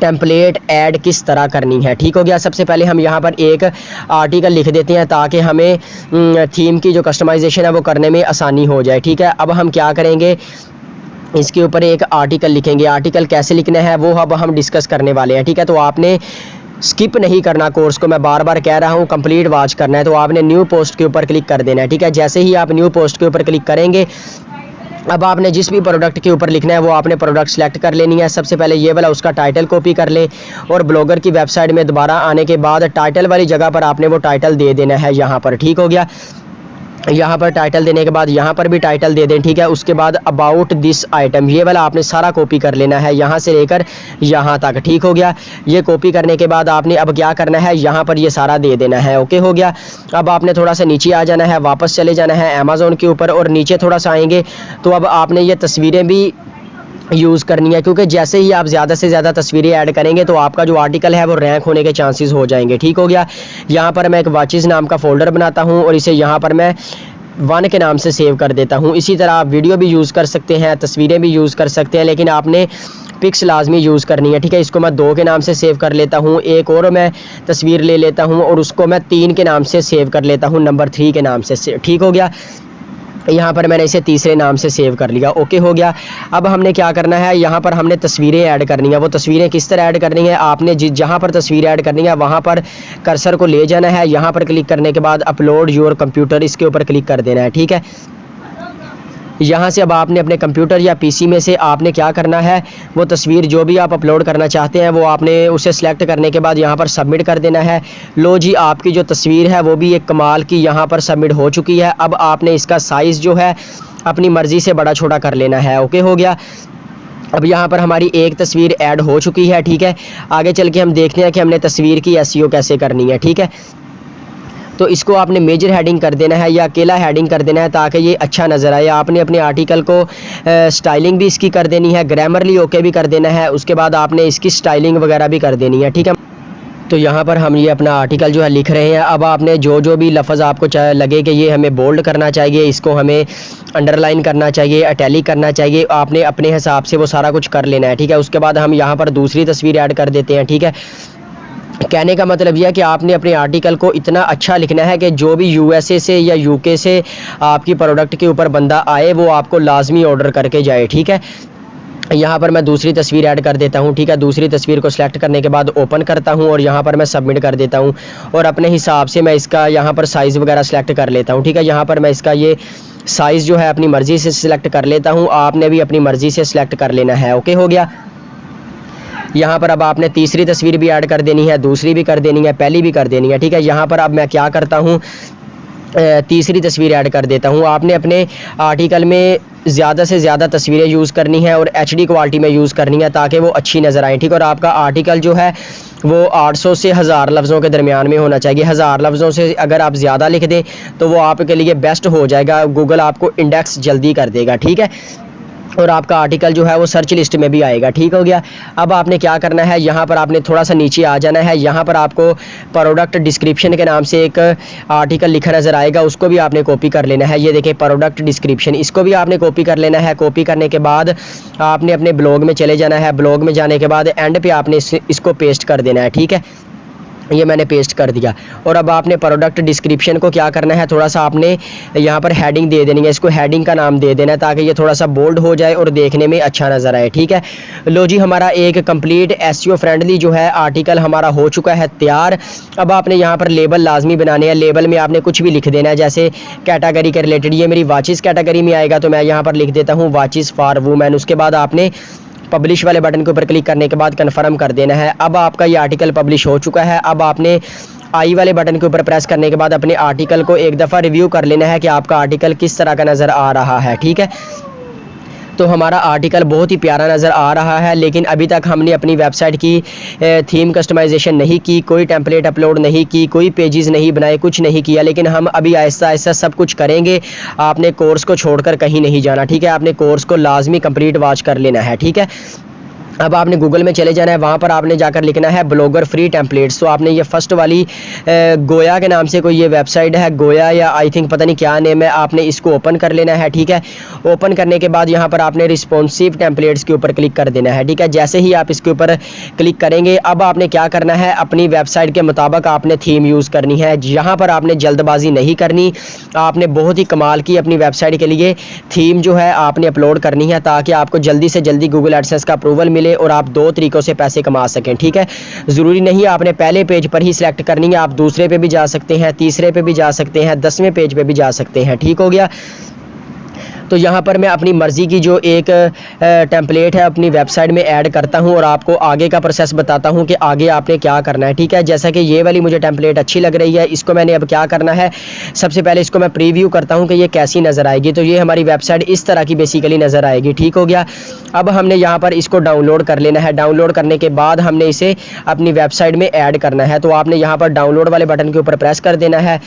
टेम्पलेट ऐड किस तरह करनी है। ठीक हो गया। सबसे पहले हम यहाँ पर एक आर्टिकल लिख देते हैं ताकि हमें थीम की जो कस्टमाइजेशन है वो करने में आसानी हो जाए। ठीक है, अब हम क्या करेंगे, इसके ऊपर एक आर्टिकल लिखेंगे। आर्टिकल कैसे लिखना है वो अब हम डिस्कस करने वाले हैं। ठीक है, तो आपने स्किप नहीं करना कोर्स को, मैं बार बार कह रहा हूँ, कंप्लीट वॉच करना है। तो आपने न्यू पोस्ट के ऊपर क्लिक कर देना है। ठीक है, जैसे ही आप न्यू पोस्ट के ऊपर क्लिक करेंगे अब आपने जिस भी प्रोडक्ट के ऊपर लिखना है वो आपने प्रोडक्ट सेलेक्ट कर लेनी है। सबसे पहले ये वाला उसका टाइटल कॉपी कर लें और ब्लॉगर की वेबसाइट में दोबारा आने के बाद टाइटल वाली जगह पर आपने वो टाइटल दे देना है यहाँ पर। ठीक हो गया। यहाँ पर टाइटल देने के बाद यहाँ पर भी टाइटल दे दें। ठीक है, उसके बाद अबाउट दिस आइटम ये वाला आपने सारा कॉपी कर लेना है यहाँ से लेकर यहाँ तक। ठीक हो गया। ये कॉपी करने के बाद आपने अब क्या करना है, यहाँ पर ये सारा दे देना है। ओके हो गया। अब आपने थोड़ा सा नीचे आ जाना है, वापस चले जाना है अमेज़ॉन के ऊपर और नीचे थोड़ा सा आएंगे तो अब आपने ये तस्वीरें भी यूज़ करनी है, क्योंकि जैसे ही आप ज़्यादा से ज़्यादा तस्वीरें ऐड करेंगे तो आपका जो आर्टिकल है वो रैंक होने के चांसेस हो जाएंगे। ठीक हो गया। यहाँ पर मैं एक वॉचेस नाम का फ़ोल्डर बनाता हूँ और इसे यहाँ पर मैं 1 के नाम से सेव कर देता हूँ। इसी तरह आप वीडियो भी यूज़ कर सकते हैं, तस्वीरें भी यूज़ कर सकते हैं, लेकिन आपने पिक्स लाजमी यूज़ करनी है। ठीक है, इसको मैं 2 के नाम से सेव कर लेता हूँ। एक और मैं तस्वीर ले लेता हूँ और उसको मैं 3 के नाम से सेव कर लेता हूँ, नंबर 3 के नाम से। ठीक हो गया। यहाँ पर मैंने इसे तीसरे नाम से सेव कर लिया। ओके हो गया। अब हमने क्या करना है, यहाँ पर हमने तस्वीरें ऐड करनी है। वो तस्वीरें किस तरह ऐड करनी है, आपने जहाँ पर तस्वीर ऐड करनी है वहाँ पर कर्सर को ले जाना है। यहाँ पर क्लिक करने के बाद अपलोड योर कंप्यूटर, इसके ऊपर क्लिक कर देना है। ठीक है, यहाँ से अब आपने अपने कंप्यूटर या पीसी में से आपने क्या करना है, वो तस्वीर जो भी आप अपलोड करना चाहते हैं वो आपने उसे सेलेक्ट करने के बाद यहाँ पर सबमिट कर देना है। लो जी, आपकी जो तस्वीर है वो भी एक कमाल की यहाँ पर सबमिट हो चुकी है। अब आपने इसका साइज़ जो है अपनी मर्ज़ी से बड़ा छोटा कर लेना है। ओके हो गया। अब यहाँ पर हमारी एक तस्वीर ऐड हो चुकी है। ठीक है, आगे चल के हम देखते हैं कि हमने तस्वीर की एसईओ कैसे करनी है। ठीक है, तो इसको आपने मेजर हेडिंग कर देना है या अकेला हेडिंग कर देना है ताकि ये अच्छा नज़र आए। आपने अपने आर्टिकल को स्टाइलिंग भी इसकी कर देनी है, ग्रामरली ओके भी कर देना है, उसके बाद आपने इसकी स्टाइलिंग वगैरह भी कर देनी है। ठीक है, तो यहाँ पर हम ये अपना आर्टिकल जो है लिख रहे हैं। अब आपने जो भी लफ्ज़ आपको लगे कि ये हमें बोल्ड करना चाहिए, इसको हमें अंडरलाइन करना चाहिए, इटैलिक करना चाहिए, आपने अपने हिसाब से वो सारा कुछ कर लेना है। ठीक है, उसके बाद हम यहाँ पर दूसरी तस्वीर ऐड कर देते हैं। ठीक है, कहने का मतलब यह है कि आपने अपने आर्टिकल को इतना अच्छा लिखना है कि जो भी यूएसए से या यूके से आपकी प्रोडक्ट के ऊपर बंदा आए वो आपको लाजमी ऑर्डर करके जाए। ठीक है, यहाँ पर मैं दूसरी तस्वीर ऐड कर देता हूँ। ठीक है, दूसरी तस्वीर को सिलेक्ट करने के बाद ओपन करता हूँ और यहाँ पर मैं सबमिट कर देता हूँ और अपने हिसाब से मैं इसका यहाँ पर साइज़ वगैरह सेलेक्ट कर लेता हूँ। ठीक है, यहाँ पर मैं इसका ये साइज़ जो है अपनी मर्ज़ी से सिलेक्ट कर लेता हूँ, आपने भी अपनी मर्ज़ी से सिलेक्ट कर लेना है। ओके हो गया। यहाँ पर अब आपने तीसरी तस्वीर भी ऐड कर देनी है, दूसरी भी कर देनी है, पहली भी कर देनी है। ठीक है, यहाँ पर अब मैं क्या करता हूँ, तीसरी तस्वीर ऐड कर देता हूँ। आपने अपने आर्टिकल में ज़्यादा से ज़्यादा तस्वीरें यूज़ करनी है और HD क्वालिटी में यूज़ करनी है ताकि वो अच्छी नज़र आए। ठीक, और आपका आर्टिकल जो है वो 800 से 1000 लफ्ज़ों के दरमियान में होना चाहिए। 1000 लफ्ज़ों से अगर आप ज़्यादा लिख दें तो वो आपके लिए बेस्ट हो जाएगा, गूगल आपको इंडेक्स जल्दी कर देगा। ठीक है, और आपका आर्टिकल जो है वो सर्च लिस्ट में भी आएगा। ठीक हो गया। अब आपने क्या करना है, यहाँ पर आपने थोड़ा सा नीचे आ जाना है। यहाँ पर आपको प्रोडक्ट डिस्क्रिप्शन के नाम से एक आर्टिकल लिखा नज़र आएगा, उसको भी आपने कॉपी कर लेना है। ये देखिए प्रोडक्ट डिस्क्रिप्शन, इसको भी आपने कॉपी कर लेना है। कॉपी करने के बाद आपने अपने ब्लॉग में चले जाना है। ब्लॉग में जाने के बाद एंड पे आपने इसको पेस्ट कर देना है। ठीक है, ये मैंने पेस्ट कर दिया। और अब आपने प्रोडक्ट डिस्क्रिप्शन को क्या करना है, थोड़ा सा आपने यहाँ पर हेडिंग दे देनी है। इसको हेडिंग का नाम दे देना है ताकि ये थोड़ा सा बोल्ड हो जाए और देखने में अच्छा नज़र आए। ठीक है, लो जी, हमारा एक कंप्लीट एसईओ फ्रेंडली जो है आर्टिकल हमारा हो चुका है तैयार। अब आपने यहाँ पर लेबल लाजमी बनाने हैं। लेबल में आपने कुछ भी लिख देना है, जैसे कैटेगरी के रिलेटेड। ये मेरी वॉचेस कैटेगरी में आएगा तो मैं यहाँ पर लिख देता हूँ वॉचेस फॉर वुमेन। उसके बाद आपने पब्लिश वाले बटन के ऊपर क्लिक करने के बाद कन्फर्म कर देना है। अब आपका ये आर्टिकल पब्लिश हो चुका है। अब आपने आई वाले बटन के ऊपर प्रेस करने के बाद अपने आर्टिकल को एक दफ़ा रिव्यू कर लेना है कि आपका आर्टिकल किस तरह का नज़र आ रहा है। ठीक है, तो हमारा आर्टिकल बहुत ही प्यारा नज़र आ रहा है, लेकिन अभी तक हमने अपनी वेबसाइट की थीम कस्टमाइजेशन नहीं की, कोई टेम्पलेट अपलोड नहीं की, कोई पेजेस नहीं बनाए, कुछ नहीं किया। लेकिन हम अभी आहिस्ता आहिस्ता सब कुछ करेंगे। आपने कोर्स को छोड़कर कहीं नहीं जाना। ठीक है, आपने कोर्स को लाजमी कंप्लीट वॉच कर लेना है। ठीक है, अब आपने गूगल में चले जाना है, वहाँ पर आपने जाकर लिखना है ब्लॉगर फ्री टेम्पलेट्स। तो आपने ये फर्स्ट वाली गोया के नाम से कोई ये वेबसाइट है, गोया या आई थिंक पता नहीं क्या नेम है, आपने इसको ओपन कर लेना है। ठीक है, ओपन करने के बाद यहाँ पर आपने रिस्पॉन्सिव टेम्पलेट्स के ऊपर क्लिक कर देना है। ठीक है, जैसे ही आप इसके ऊपर क्लिक करेंगे, अब आपने क्या करना है, अपनी वेबसाइट के मुताबिक आपने थीम यूज़ करनी है। यहाँ पर आपने जल्दबाजी नहीं करनी, आपने बहुत ही कमाल की अपनी वेबसाइट के लिए थीम जो है आपने अपलोड करनी है, ताकि आपको जल्दी से जल्दी गूगल एडसेंस का अप्रूवल मिले और आप 2 तरीकों से पैसे कमा सकें। ठीक है, ज़रूरी नहीं आपने पहले पेज पर ही सिलेक्ट करनी है, आप दूसरे पे भी जा सकते हैं, तीसरे पे भी जा सकते हैं, 10वें पेज पे भी जा सकते हैं। ठीक हो गया। तो यहाँ पर मैं अपनी मर्ज़ी की जो एक टेम्पलेट है अपनी वेबसाइट में ऐड करता हूँ और आपको आगे का प्रोसेस बताता हूँ कि आगे आपने क्या करना है। ठीक है, जैसा कि ये वाली मुझे टेम्पलेट अच्छी लग रही है, इसको मैंने अब क्या करना है, सबसे पहले इसको मैं प्रीव्यू करता हूँ कि ये कैसी नज़र आएगी। तो ये हमारी वेबसाइट इस तरह की बेसिकली नज़र आएगी। ठीक हो गया। अब हमने यहाँ पर इसको डाउनलोड कर लेना है। डाउनलोड करने के बाद हमने इसे अपनी वेबसाइट में ऐड करना है। तो आपने यहाँ पर डाउनलोड वाले बटन के ऊपर प्रेस कर देना है।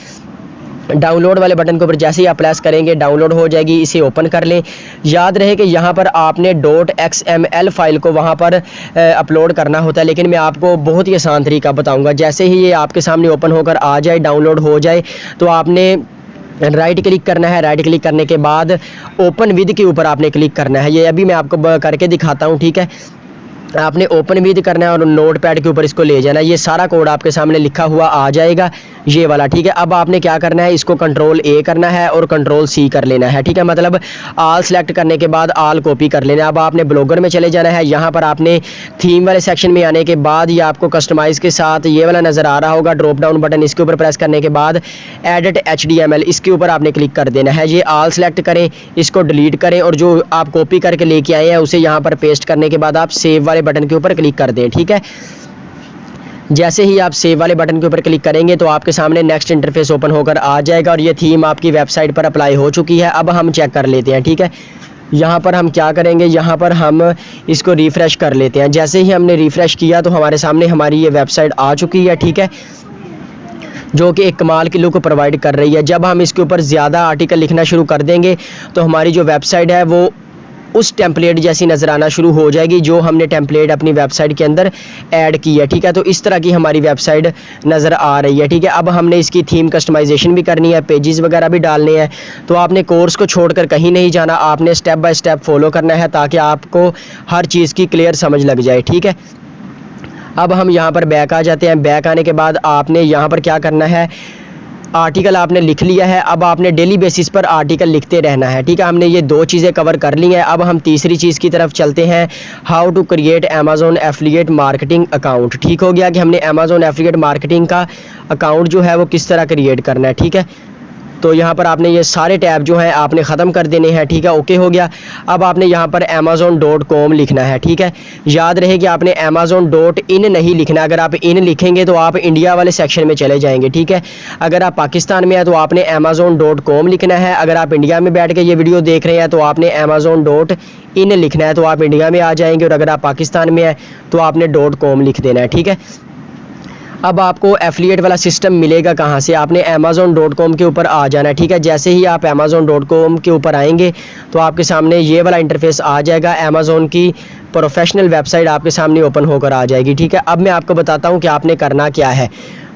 डाउनलोड वाले बटन के ऊपर जैसे ही आप प्रेस करेंगे डाउनलोड हो जाएगी, इसे ओपन कर लें। याद रहे कि यहाँ पर आपने .xml फाइल को वहाँ पर अपलोड करना होता है, लेकिन मैं आपको बहुत ही आसान तरीका बताऊँगा। जैसे ही ये आपके सामने ओपन होकर आ जाए, डाउनलोड हो जाए, तो आपने राइट क्लिक करना है। राइट क्लिक करने के बाद ओपन विद के ऊपर आपने क्लिक करना है। ये अभी मैं आपको करके दिखाता हूँ। ठीक है, आपने ओपन विद करना है और नोट पैड के ऊपर इसको ले जाना है। ये सारा कोड आपके सामने लिखा हुआ आ जाएगा, ये वाला। ठीक है, अब आपने क्या करना है, इसको कंट्रोल ए करना है और कंट्रोल सी कर लेना है। ठीक है, मतलब आल सेलेक्ट करने के बाद आल कॉपी कर लेना है। अब आपने ब्लॉगर में चले जाना है। यहाँ पर आपने थीम वाले सेक्शन में आने के बाद ये आपको कस्टमाइज़ के साथ ये वाला नज़र आ रहा होगा, ड्रॉप डाउन बटन, इसके ऊपर प्रेस करने के बाद एडिट HTML, इसके ऊपर आपने क्लिक कर देना है। ये आल सेलेक्ट करें, इसको डिलीट करें और जो आप कॉपी करके लेके आए हैं उसे यहाँ पर पेस्ट करने के बाद आप सेव वाले बटन के ऊपर क्लिक कर दें। ठीक है, जैसे ही आप सेव वाले बटन के ऊपर क्लिक करेंगे तो आपके सामने नेक्स्ट इंटरफेस ओपन होकर आ जाएगा और ये थीम आपकी वेबसाइट पर अप्लाई हो चुकी है। अब हम चेक कर लेते हैं। ठीक है, यहाँ पर हम क्या करेंगे, यहाँ पर हम इसको रिफ़्रेश कर लेते हैं। जैसे ही हमने रिफ़्रेश किया तो हमारे सामने हमारी ये वेबसाइट आ चुकी है। ठीक है, जो कि एक कमाल की लुक प्रोवाइड कर रही है। जब हम इसके ऊपर ज़्यादा आर्टिकल लिखना शुरू कर देंगे तो हमारी जो वेबसाइट है वो उस टेम्पलेट जैसी नज़र आना शुरू हो जाएगी जो हमने टेम्पलेट अपनी वेबसाइट के अंदर ऐड की है। ठीक है, तो इस तरह की हमारी वेबसाइट नज़र आ रही है। ठीक है, अब हमने इसकी थीम कस्टमाइजेशन भी करनी है, पेजेस वगैरह भी डालने हैं। तो आपने कोर्स को छोड़कर कहीं नहीं जाना, आपने स्टेप बाय स्टेप फॉलो करना है ताकि आपको हर चीज़ की क्लियर समझ लग जाए। ठीक है, अब हम यहाँ पर बैक आ जाते हैं। बैक आने के बाद आपने यहाँ पर क्या करना है, आर्टिकल आपने लिख लिया है। अब आपने डेली बेसिस पर आर्टिकल लिखते रहना है। ठीक है, हमने ये 2 चीज़ें कवर कर ली हैं। अब हम तीसरी चीज़ की तरफ चलते हैं, how to create Amazon affiliate marketing account. ठीक हो गया कि हमने अमेज़ॉन एफिलिएट मार्केटिंग का अकाउंट जो है वो किस तरह क्रिएट करना है। ठीक है, तो यहाँ पर आपने ये सारे टैब जो हैं आपने ख़त्म कर देने हैं। ठीक है, ओके हो गया। अब आपने यहाँ पर amazon.com लिखना है। ठीक है, याद रहे कि आपने amazon.in नहीं लिखना। अगर आप इन लिखेंगे तो आप इंडिया वाले सेक्शन में चले जाएंगे। ठीक है, अगर आप पाकिस्तान में हैं तो आपने amazon.com लिखना है। अगर आप इंडिया में बैठ के ये वीडियो देख रहे हैं तो आपने amazon.in लिखना है, तो आप इंडिया में आ जाएंगे। और अगर आप पाकिस्तान में हैं तो आपने .com लिख देना है। ठीक है, अब आपको एफिलिएट वाला सिस्टम मिलेगा कहाँ से, आपने amazon.com के ऊपर आ जाना है, ठीक है। जैसे ही आप amazon.com के ऊपर आएंगे तो आपके सामने ये वाला इंटरफेस आ जाएगा, अमेज़ॉन की प्रोफेशनल वेबसाइट आपके सामने ओपन होकर आ जाएगी, ठीक है। अब मैं आपको बताता हूँ कि आपने करना क्या है।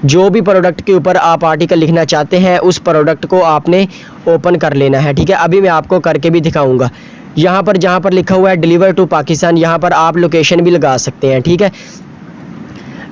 जो भी प्रोडक्ट के ऊपर आप आर्टिकल लिखना चाहते हैं उस प्रोडक्ट को आपने ओपन कर लेना है, ठीक है। अभी मैं आपको करके भी दिखाऊँगा। यहाँ पर जहाँ पर लिखा हुआ है डिलीवर टू पाकिस्तान, यहाँ पर आप लोकेशन भी लगा सकते हैं, ठीक है।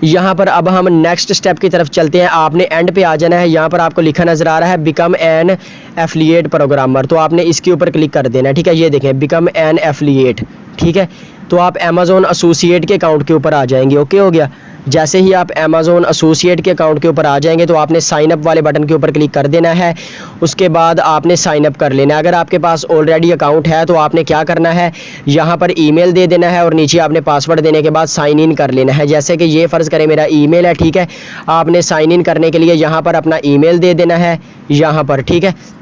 यहाँ पर अब हम नेक्स्ट स्टेप की तरफ चलते हैं। आपने एंड पे आ जाना है, यहाँ पर आपको लिखा नज़र आ रहा है बिकम एन एफिलिएट प्रोग्रामर, तो आपने इसके ऊपर क्लिक कर देना है, ठीक है। ये देखें बिकम एन एफिलिएट, ठीक है। तो आप अमेज़ॉन एसोसिएट के अकाउंट के ऊपर आ जाएंगे, ओके हो गया। जैसे ही आप अमेज़ॉन एसोसिएट के अकाउंट के ऊपर आ जाएंगे तो आपने साइन अप वाले बटन के ऊपर क्लिक कर देना है। उसके बाद आपने साइन अप कर लेना है। अगर आपके पास ऑलरेडी अकाउंट है तो आपने क्या करना है, यहाँ पर ईमेल दे देना है और नीचे आपने पासवर्ड देने के बाद साइन इन कर लेना है। जैसे कि ये फ़र्ज़ करें मेरा ईमेल है, ठीक है। आपने साइन इन करने के लिए यहाँ पर अपना ईमेल दे देना है, यहाँ पर, ठीक है।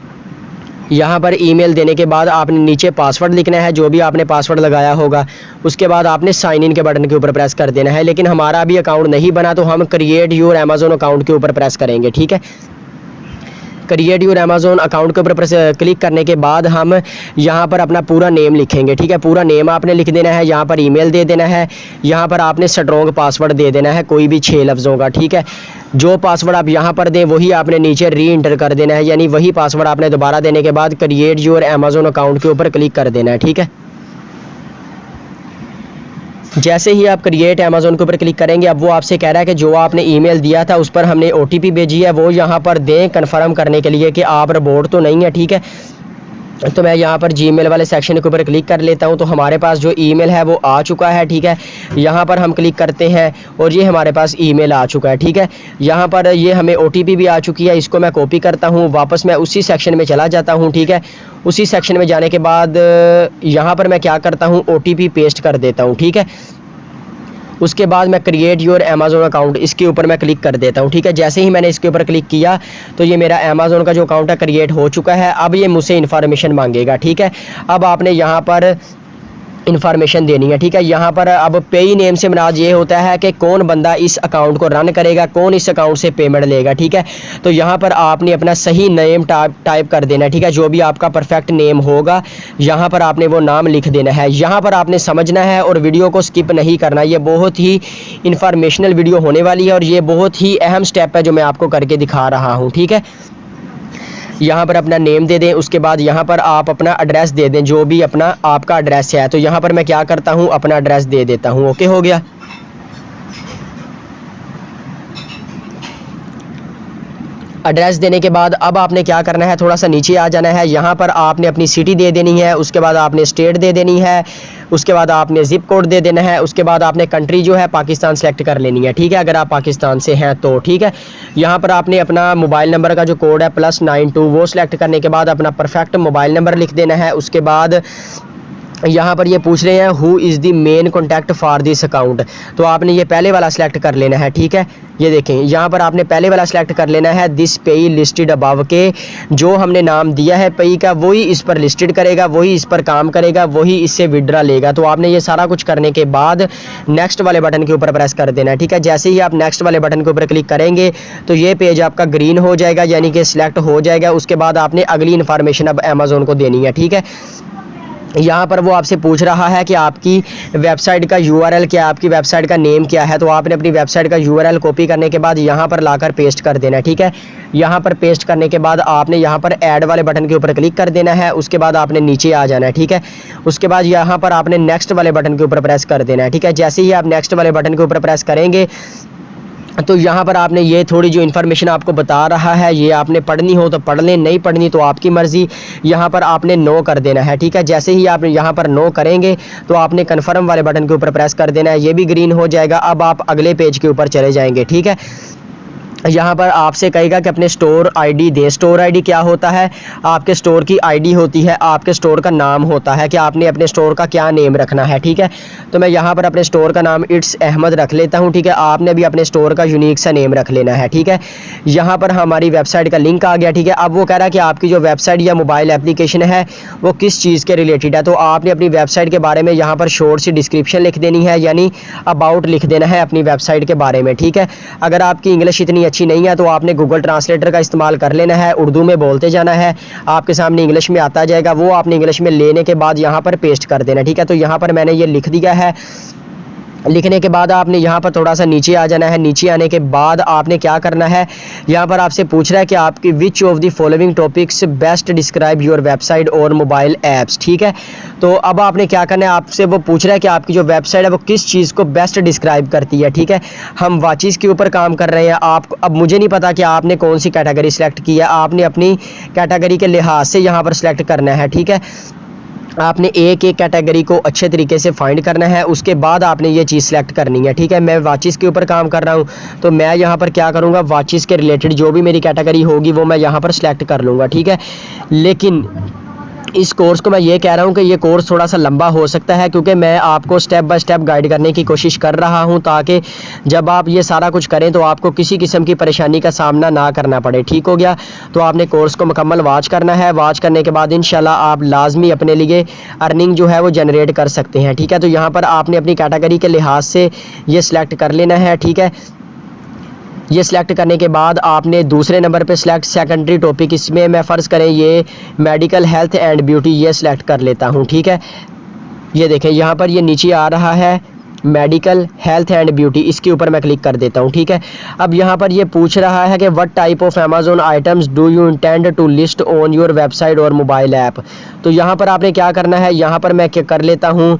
यहाँ पर ईमेल देने के बाद आपने नीचे पासवर्ड लिखना है, जो भी आपने पासवर्ड लगाया होगा। उसके बाद आपने साइन इन के बटन के ऊपर प्रेस कर देना है। लेकिन हमारा अभी अकाउंट नहीं बना तो हम क्रिएट योर अमेज़ॉन अकाउंट के ऊपर प्रेस करेंगे, ठीक है। क्रिएट योर अमेज़ॉन अकाउंट के ऊपर क्लिक करने के बाद हम यहाँ पर अपना पूरा नेम लिखेंगे, ठीक है। पूरा नेम आपने लिख देना है, यहाँ पर ईमेल दे देना है, यहाँ पर आपने स्ट्रॉन्ग पासवर्ड दे देना है, कोई भी 6 लफ्ज़ों का, ठीक है। जो पासवर्ड आप यहाँ पर दें वही आपने नीचे री इंटर कर देना है, यानी वही पासवर्ड आपने दोबारा देने के बाद क्रिएट योर अमेज़ॉन अकाउंट के ऊपर क्लिक कर देना है, ठीक है। जैसे ही आप क्रिएट अमेज़ॉन के ऊपर क्लिक करेंगे अब वो आपसे कह रहा है कि जो आपने ईमेल दिया था उस पर हमने OTP भेजी है, वो यहाँ पर दें कन्फर्म करने के लिए कि आप रोबोट तो नहीं है, ठीक है। तो मैं यहाँ पर जीमेल वाले सेक्शन के ऊपर क्लिक कर लेता हूँ। तो हमारे पास जो ईमेल है वो आ चुका है, ठीक है। यहाँ पर हम क्लिक करते हैं और ये हमारे पास ईमेल आ चुका है, ठीक है। यहाँ पर ये हमें OTP भी आ चुकी है, इसको मैं कॉपी करता हूँ, वापस मैं उसी सेक्शन में चला जाता हूँ, ठीक है। उसी सेक्शन में जाने के बाद यहाँ पर मैं क्या करता हूँ, OTP पेस्ट कर देता हूँ, ठीक है। उसके बाद मैं क्रिएट योर अमेज़ॉन अकाउंट इसके ऊपर मैं क्लिक कर देता हूँ, ठीक है। जैसे ही मैंने इसके ऊपर क्लिक किया तो ये मेरा अमेज़ॉन का जो अकाउंट है क्रिएट हो चुका है। अब ये मुझसे इन्फॉर्मेशन मांगेगा, ठीक है। अब आपने यहाँ पर इन्फॉर्मेशन देनी है, ठीक है। यहाँ पर अब पेई नेम से मुराद ये होता है कि कौन बंदा इस अकाउंट को रन करेगा, कौन इस अकाउंट से पेमेंट लेगा, ठीक है। तो यहाँ पर आपने अपना सही नेम टाइप कर देना है, ठीक है। जो भी आपका परफेक्ट नेम होगा यहाँ पर आपने वो नाम लिख देना है। यहाँ पर आपने समझना है और वीडियो को स्किप नहीं करना। ये बहुत ही इंफॉर्मेशनल वीडियो होने वाली है और ये बहुत ही अहम स्टेप है जो मैं आपको करके दिखा रहा हूँ, ठीक है। यहाँ पर अपना नेम दे दें, उसके बाद यहाँ पर आप अपना एड्रेस दे दें, जो भी अपना आपका एड्रेस है। तो यहाँ पर मैं क्या करता हूँ, अपना एड्रेस दे देता हूँ, ओके हो गया। एड्रेस देने के बाद अब आपने क्या करना है, थोड़ा सा नीचे आ जाना है। यहाँ पर आपने अपनी सिटी दे देनी है, उसके बाद आपने स्टेट दे देनी है, उसके बाद आपने जिप कोड दे देना है, उसके बाद आपने कंट्री जो है पाकिस्तान सेलेक्ट कर लेनी है, ठीक है। अगर आप पाकिस्तान से हैं तो, ठीक है। यहाँ पर आपने अपना मोबाइल नंबर का जो कोड है +92 वो सिलेक्ट करने के बाद अपना परफेक्ट मोबाइल नंबर लिख देना है। उसके बाद यहाँ पर ये पूछ रहे हैं who is the main contact for this account, तो आपने ये पहले वाला सिलेक्ट कर लेना है, ठीक है। ये देखें यहाँ पर आपने पहले वाला सिलेक्ट कर लेना है, दिस पेई लिस्टेड अबव के जो हमने नाम दिया है पेई का वही इस पर लिस्टेड करेगा, वही इस पर काम करेगा, वही इससे विड्रा लेगा। तो आपने ये सारा कुछ करने के बाद नेक्स्ट वाले बटन के ऊपर प्रेस कर देना है, ठीक है। जैसे ही आप नेक्स्ट वाले बटन के ऊपर क्लिक करेंगे तो ये पेज आपका ग्रीन हो जाएगा, यानी कि सिलेक्ट हो जाएगा। उसके बाद आपने अगली इन्फॉर्मेशन अब अमेज़ॉन को देनी है, ठीक है। यहाँ पर वो आपसे पूछ रहा है कि आपकी वेबसाइट का URL क्या है, आपकी वेबसाइट का नेम क्या है। तो आपने अपनी वेबसाइट का URL कॉपी करने के बाद यहाँ पर लाकर पेस्ट कर देना है, ठीक है। यहाँ पर पेस्ट करने के बाद आपने यहाँ पर ऐड वाले बटन के ऊपर क्लिक कर देना है। उसके बाद आपने नीचे आ जाना है, ठीक है। उसके बाद यहाँ पर आपने नेक्स्ट वाले बटन के ऊपर प्रेस कर देना है, ठीक है। जैसे ही आप नेक्स्ट वाले बटन के ऊपर प्रेस करेंगे तो यहाँ पर आपने ये थोड़ी जो इन्फॉर्मेशन आपको बता रहा है ये आपने पढ़नी हो तो पढ़ लें, नहीं पढ़नी तो आपकी मर्ज़ी। यहाँ पर आपने नो कर देना है, ठीक है। जैसे ही आप यहाँ पर नो करेंगे तो आपने कन्फर्म वाले बटन के ऊपर प्रेस कर देना है, ये भी ग्रीन हो जाएगा। अब आप अगले पेज के ऊपर चले जाएंगे, ठीक है। यहाँ पर आपसे कहेगा कि अपने स्टोर आईडी दें। स्टोर आईडी क्या होता है? आपके स्टोर की आईडी होती है, आपके स्टोर का नाम होता है कि आपने अपने स्टोर का क्या नेम रखना है, ठीक है। तो मैं यहाँ पर अपने स्टोर का नाम इट्स अहमद रख लेता हूँ, ठीक है। आपने भी अपने स्टोर का यूनिक सा नेम रख लेना है, ठीक है। यहाँ पर हमारी वेबसाइट का लिंक आ गया, ठीक है। अब वो कह रहा है कि आपकी जो वेबसाइट या मोबाइल एप्लीकेशन है वो किस चीज़ के रिलेटेड है। तो आपने अपनी वेबसाइट के बारे में यहाँ पर शॉर्ट सी डिस्क्रिप्शन लिख देनी है, यानी अबाउट लिख देना है अपनी वेबसाइट के बारे में, ठीक है। अगर आपकी इंग्लिश इतनी अच्छी नहीं है तो आपने गूगल ट्रांसलेटर का इस्तेमाल कर लेना है, उर्दू में बोलते जाना है, आपके सामने इंग्लिश में आता जाएगा, वो आपने इंग्लिश में लेने के बाद यहाँ पर पेस्ट कर देना, ठीक है। तो यहाँ पर मैंने ये लिख दिया है। लिखने के बाद आपने यहाँ पर थोड़ा सा नीचे आ जाना है। नीचे आने के बाद आपने क्या करना है, यहाँ पर आपसे पूछ रहा है कि आपकी which of the following topics best describe your website और मोबाइल ऐप्स, ठीक है। तो अब आपने क्या करना है, आपसे वो पूछ रहा है कि आपकी जो वेबसाइट है वो किस चीज़ को बेस्ट डिस्क्राइब करती है, ठीक है। हम वॉचेस के ऊपर काम कर रहे हैं। आप अब मुझे नहीं पता कि आपने कौन सी कैटेगरी सेलेक्ट की है, आपने अपनी कैटेगरी के लिहाज से यहाँ पर सेलेक्ट करना है, ठीक है। आपने एक एक कैटेगरी को अच्छे तरीके से फाइंड करना है, उसके बाद आपने ये चीज़ सेलेक्ट करनी है, ठीक है। मैं वॉचेस के ऊपर काम कर रहा हूँ, तो मैं यहाँ पर क्या करूँगा, वॉचेस के रिलेटेड जो भी मेरी कैटेगरी होगी वो मैं यहाँ पर सेलेक्ट कर लूँगा, ठीक है। लेकिन इस कोर्स को मैं ये कह रहा हूँ कि ये कोर्स थोड़ा सा लंबा हो सकता है, क्योंकि मैं आपको स्टेप बाय स्टेप गाइड करने की कोशिश कर रहा हूँ, ताकि जब आप ये सारा कुछ करें तो आपको किसी किस्म की परेशानी का सामना ना करना पड़े, ठीक हो गया। तो आपने कोर्स को मुकम्मल वॉच करना है। वॉच करने के बाद इंशाल्लाह आप लाजमी अपने लिए अर्निंग जो है वो जनरेट कर सकते हैं, ठीक है। तो यहाँ पर आपने अपनी कैटेगरी के लिहाज से ये सिलेक्ट कर लेना है, ठीक है। ये सिलेक्ट करने के बाद आपने दूसरे नंबर पे सिलेक्ट सेकेंडरी टॉपिक, इसमें मैं फ़र्ज़ करें ये मेडिकल हेल्थ एंड ब्यूटी ये सिलेक्ट कर लेता हूँ, ठीक है। ये देखें यहाँ पर ये नीचे आ रहा है मेडिकल हेल्थ एंड ब्यूटी, इसके ऊपर मैं क्लिक कर देता हूँ, ठीक है। अब यहाँ पर ये पूछ रहा है कि what type of Amazon items do you intend to list on your website और मोबाइल ऐप। तो यहाँ पर आपने क्या करना है, यहाँ पर मैं क्या कर लेता हूँ,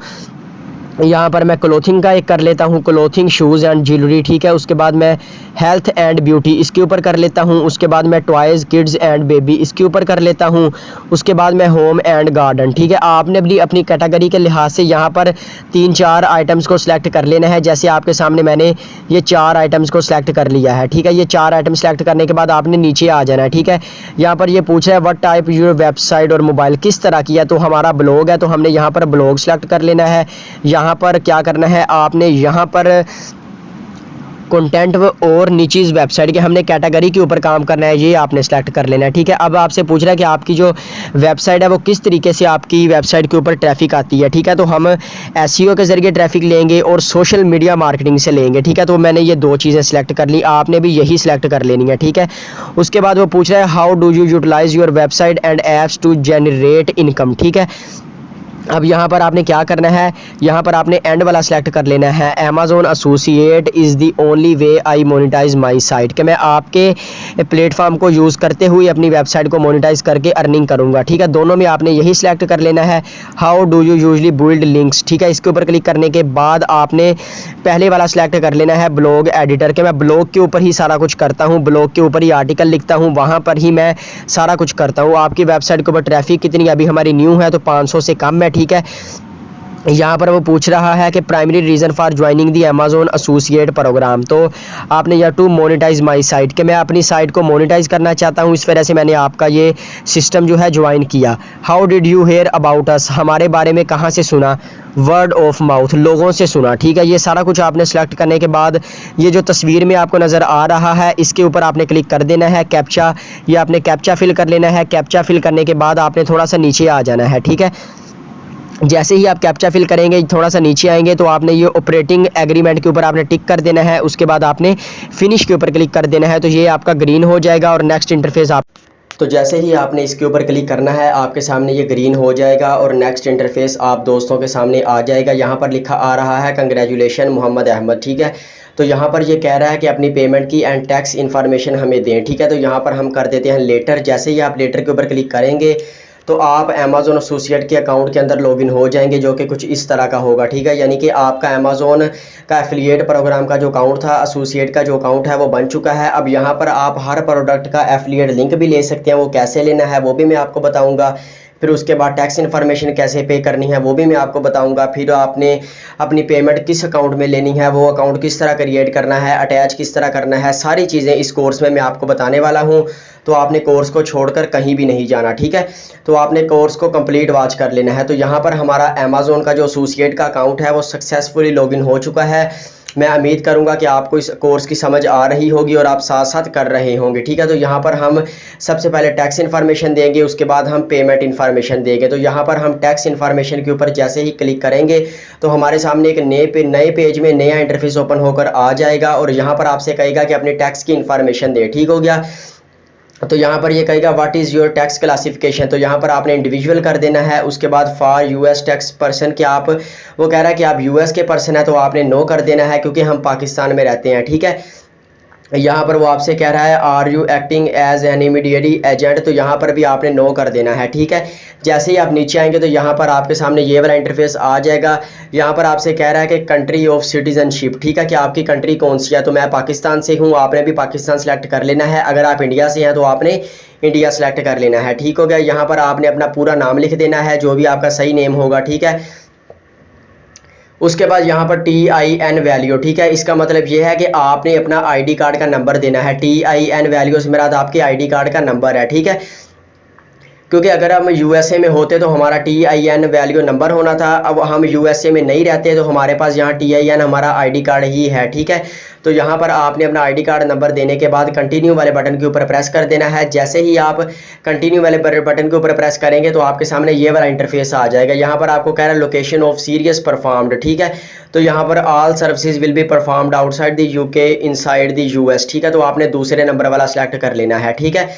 यहाँ पर मैं क्लोथिंग का एक कर लेता हूँ, क्लोथिंग शूज़ एंड ज्वेलरी, ठीक है। उसके बाद मैं हेल्थ एंड ब्यूटी इसके ऊपर कर लेता हूँ। उसके बाद मैं टॉयज़ किड्स एंड बेबी इसके ऊपर कर लेता हूँ। उसके बाद मैं होम एंड गार्डन, ठीक है। आपने भी अपनी कैटेगरी के लिहाज से यहाँ पर 3-4 आइटम्स को सिलेक्ट कर लेना है। जैसे आपके सामने मैंने ये 4 आइटम्स को सिलेक्ट कर लिया है, ठीक है। ये 4 आइटम सेलेक्ट करने के बाद आपने नीचे आ जाना है, ठीक है। यहाँ पर ये पूछ रहा है व्हाट टाइप योर वेबसाइट और मोबाइल किस तरह की है, तो हमारा ब्लॉग है, तो हमने यहाँ पर ब्लॉग सेलेक्ट कर लेना है। यहाँ पर क्या करना है, आपने यहाँ पर कंटेंट और नीचे इस वेबसाइट के हमने कैटेगरी के ऊपर काम करना है, ये आपने सेलेक्ट कर लेना है, ठीक है। अब आपसे पूछ रहा है कि आपकी जो वेबसाइट है वो किस तरीके से आपकी वेबसाइट के ऊपर ट्रैफिक आती है, ठीक है। तो हम एसईओ के ज़रिए ट्रैफिक लेंगे और सोशल मीडिया मार्केटिंग से लेंगे, ठीक है। तो मैंने ये 2 चीज़ें सेलेक्ट कर ली, आपने भी यही सेलेक्ट कर लेनी है, ठीक है। उसके बाद वो पूछ रहा है how do you utilise your website and apps to generate income, ठीक है। अब यहाँ पर आपने क्या करना है, यहाँ पर आपने एंड वाला सेलेक्ट कर लेना है। Amazon associate is the only way I monetise my site, कि मैं आपके प्लेटफॉर्म को यूज़ करते हुए अपनी वेबसाइट को मोनेटाइज करके अर्निंग करूँगा, ठीक है। दोनों में आपने यही सिलेक्ट कर लेना है। How do you usually build links, ठीक है। इसके ऊपर क्लिक करने के बाद आपने पहले वाला सिलेक्ट कर लेना है ब्लॉग एडिटर, के मैं ब्लॉग के ऊपर ही सारा कुछ करता हूँ, ब्लॉग के ऊपर ही आर्टिकल लिखता हूँ, वहाँ पर ही मैं सारा कुछ करता हूँ। आपकी वेबसाइट के ऊपर ट्रैफिक कितनी, अभी हमारी न्यू है तो 500 से कम है, ठीक है। यहाँ पर वो पूछ रहा है कि primary reason for joining the Amazon associate program, तो आपने यह टू मोनेटाइज माई साइट, कि मैं अपनी साइट को मोनेटाइज करना चाहता हूँ, इस वजह से मैंने आपका ये सिस्टम जो है ज्वाइन किया। How did you hear about us, हमारे बारे में कहाँ से सुना, वर्ड ऑफ माउथ, लोगों से सुना, ठीक है। ये सारा कुछ आपने सेलेक्ट करने के बाद ये जो तस्वीर में आपको नज़र आ रहा है इसके ऊपर आपने क्लिक कर देना है। कैप्चा, ये आपने कैप्चा फिल कर लेना है। कैप्चा फिल करने के बाद आपने थोड़ा सा नीचे आ जाना है, ठीक है। जैसे ही आप कैप्चा फिल करेंगे थोड़ा सा नीचे आएंगे तो आपने ये ऑपरेटिंग एग्रीमेंट के ऊपर आपने टिक कर देना है। उसके बाद आपने फिनिश के ऊपर क्लिक कर देना है, तो ये आपका ग्रीन हो जाएगा और नेक्स्ट इंटरफेस आप, तो जैसे ही आपने इसके ऊपर क्लिक करना है आपके सामने ये ग्रीन हो जाएगा और नेक्स्ट इंटरफेस आप दोस्तों के सामने आ जाएगा। यहाँ पर लिखा आ रहा है कंग्रेचुलेशन मोहम्मद अहमद, ठीक है। तो यहाँ पर ये कह रहा है कि अपनी पेमेंट की एंड टैक्स इन्फॉर्मेशन हमें दें, ठीक है। तो यहाँ पर हम कर देते हैं लेटर। जैसे ही आप लेटर के ऊपर क्लिक करेंगे तो आप अमेजोन एसोसिएट के अकाउंट के अंदर लॉगिन हो जाएंगे, जो कि कुछ इस तरह का होगा, ठीक है। यानी कि आपका अमेजोन का एफिलिएट प्रोग्राम का जो अकाउंट था, एसोसिएट का जो अकाउंट है वो बन चुका है। अब यहाँ पर आप हर प्रोडक्ट का एफिलिएट लिंक भी ले सकते हैं, वो कैसे लेना है वो भी मैं आपको बताऊंगा। फिर उसके बाद टैक्स इन्फॉर्मेशन कैसे पे करनी है वो भी मैं आपको बताऊंगा। फिर आपने अपनी पेमेंट किस अकाउंट में लेनी है, वो अकाउंट किस तरह क्रिएट करना है, अटैच किस तरह करना है, सारी चीज़ें इस कोर्स में मैं आपको बताने वाला हूँ। तो आपने कोर्स को छोड़कर कहीं भी नहीं जाना, ठीक है। तो आपने कोर्स को कंप्लीट वॉच कर लेना है। तो यहाँ पर हमारा अमेज़ॉन का जो एसोसिएट का अकाउंट है वो सक्सेसफुली लॉगिन हो चुका है। मैं उम्मीद करूंगा कि आपको इस कोर्स की समझ आ रही होगी और आप साथ साथ कर रहे होंगे, ठीक है। तो यहाँ पर हम सबसे पहले टैक्स इन्फॉर्मेशन देंगे, उसके बाद हम पेमेंट इन्फॉर्मेशन देंगे। तो यहाँ पर हम टैक्स इन्फॉर्मेशन के ऊपर जैसे ही क्लिक करेंगे तो हमारे सामने एक नए पेज में नया इंटरफेस ओपन होकर आ जाएगा और यहाँ पर आपसे कहेगा कि अपने टैक्स की इन्फॉर्मेशन दे, ठीक हो गया। तो यहाँ पर ये कहेगा what is your tax classification, तो यहाँ पर आपने इंडिविजुअल कर देना है। उसके बाद फॉर यूएस टैक्स पर्सन, कि आप, वो कह रहा है कि आप यूएस के पर्सन है तो आपने नो कर देना है क्योंकि हम पाकिस्तान में रहते हैं, ठीक है। यहाँ पर वो आपसे कह रहा है are you acting as an immediately agent, तो यहाँ पर भी आपने नो कर देना है, ठीक है। जैसे ही आप नीचे आएंगे तो यहाँ पर आपके सामने ये वाला इंटरफेस आ जाएगा। यहाँ पर आपसे कह रहा है कि कंट्री ऑफ सिटीजनशिप, ठीक है, कि आपकी कंट्री कौन सी है। तो मैं पाकिस्तान से हूँ, आपने भी पाकिस्तान सेलेक्ट कर लेना है। अगर आप इंडिया से हैं तो आपने इंडिया सेलेक्ट कर लेना है, ठीक हो गया। यहाँ पर आपने अपना पूरा नाम लिख देना है, जो भी आपका सही नेम होगा, ठीक है। उसके बाद यहाँ पर TIN वैल्यू, ठीक है, इसका मतलब ये है कि आपने अपना ID कार्ड का नंबर देना है। TIN वैल्यू से मेरा आपके ID कार्ड का नंबर है, ठीक है। क्योंकि अगर हम USA में होते तो हमारा TIN वैल्यू नंबर होना था। अब हम USA में नहीं रहते तो हमारे पास यहाँ TIN हमारा ID कार्ड ही है, ठीक है। तो यहाँ पर आपने अपना ID कार्ड नंबर देने के बाद कंटिन्यू वाले बटन के ऊपर प्रेस कर देना है। जैसे ही आप कंटिन्यू वाले बटन के ऊपर प्रेस करेंगे तो आपके सामने ये वाला इंटरफेस आ जाएगा। यहाँ पर आपको कह रहा है लोकेशन ऑफ सीरियस परफॉर्म्ड, ठीक है। तो यहाँ पर all services will be performed outside the UK inside the US, ठीक है। तो आपने दूसरे नंबर वाला सिलेक्ट कर लेना है, ठीक है।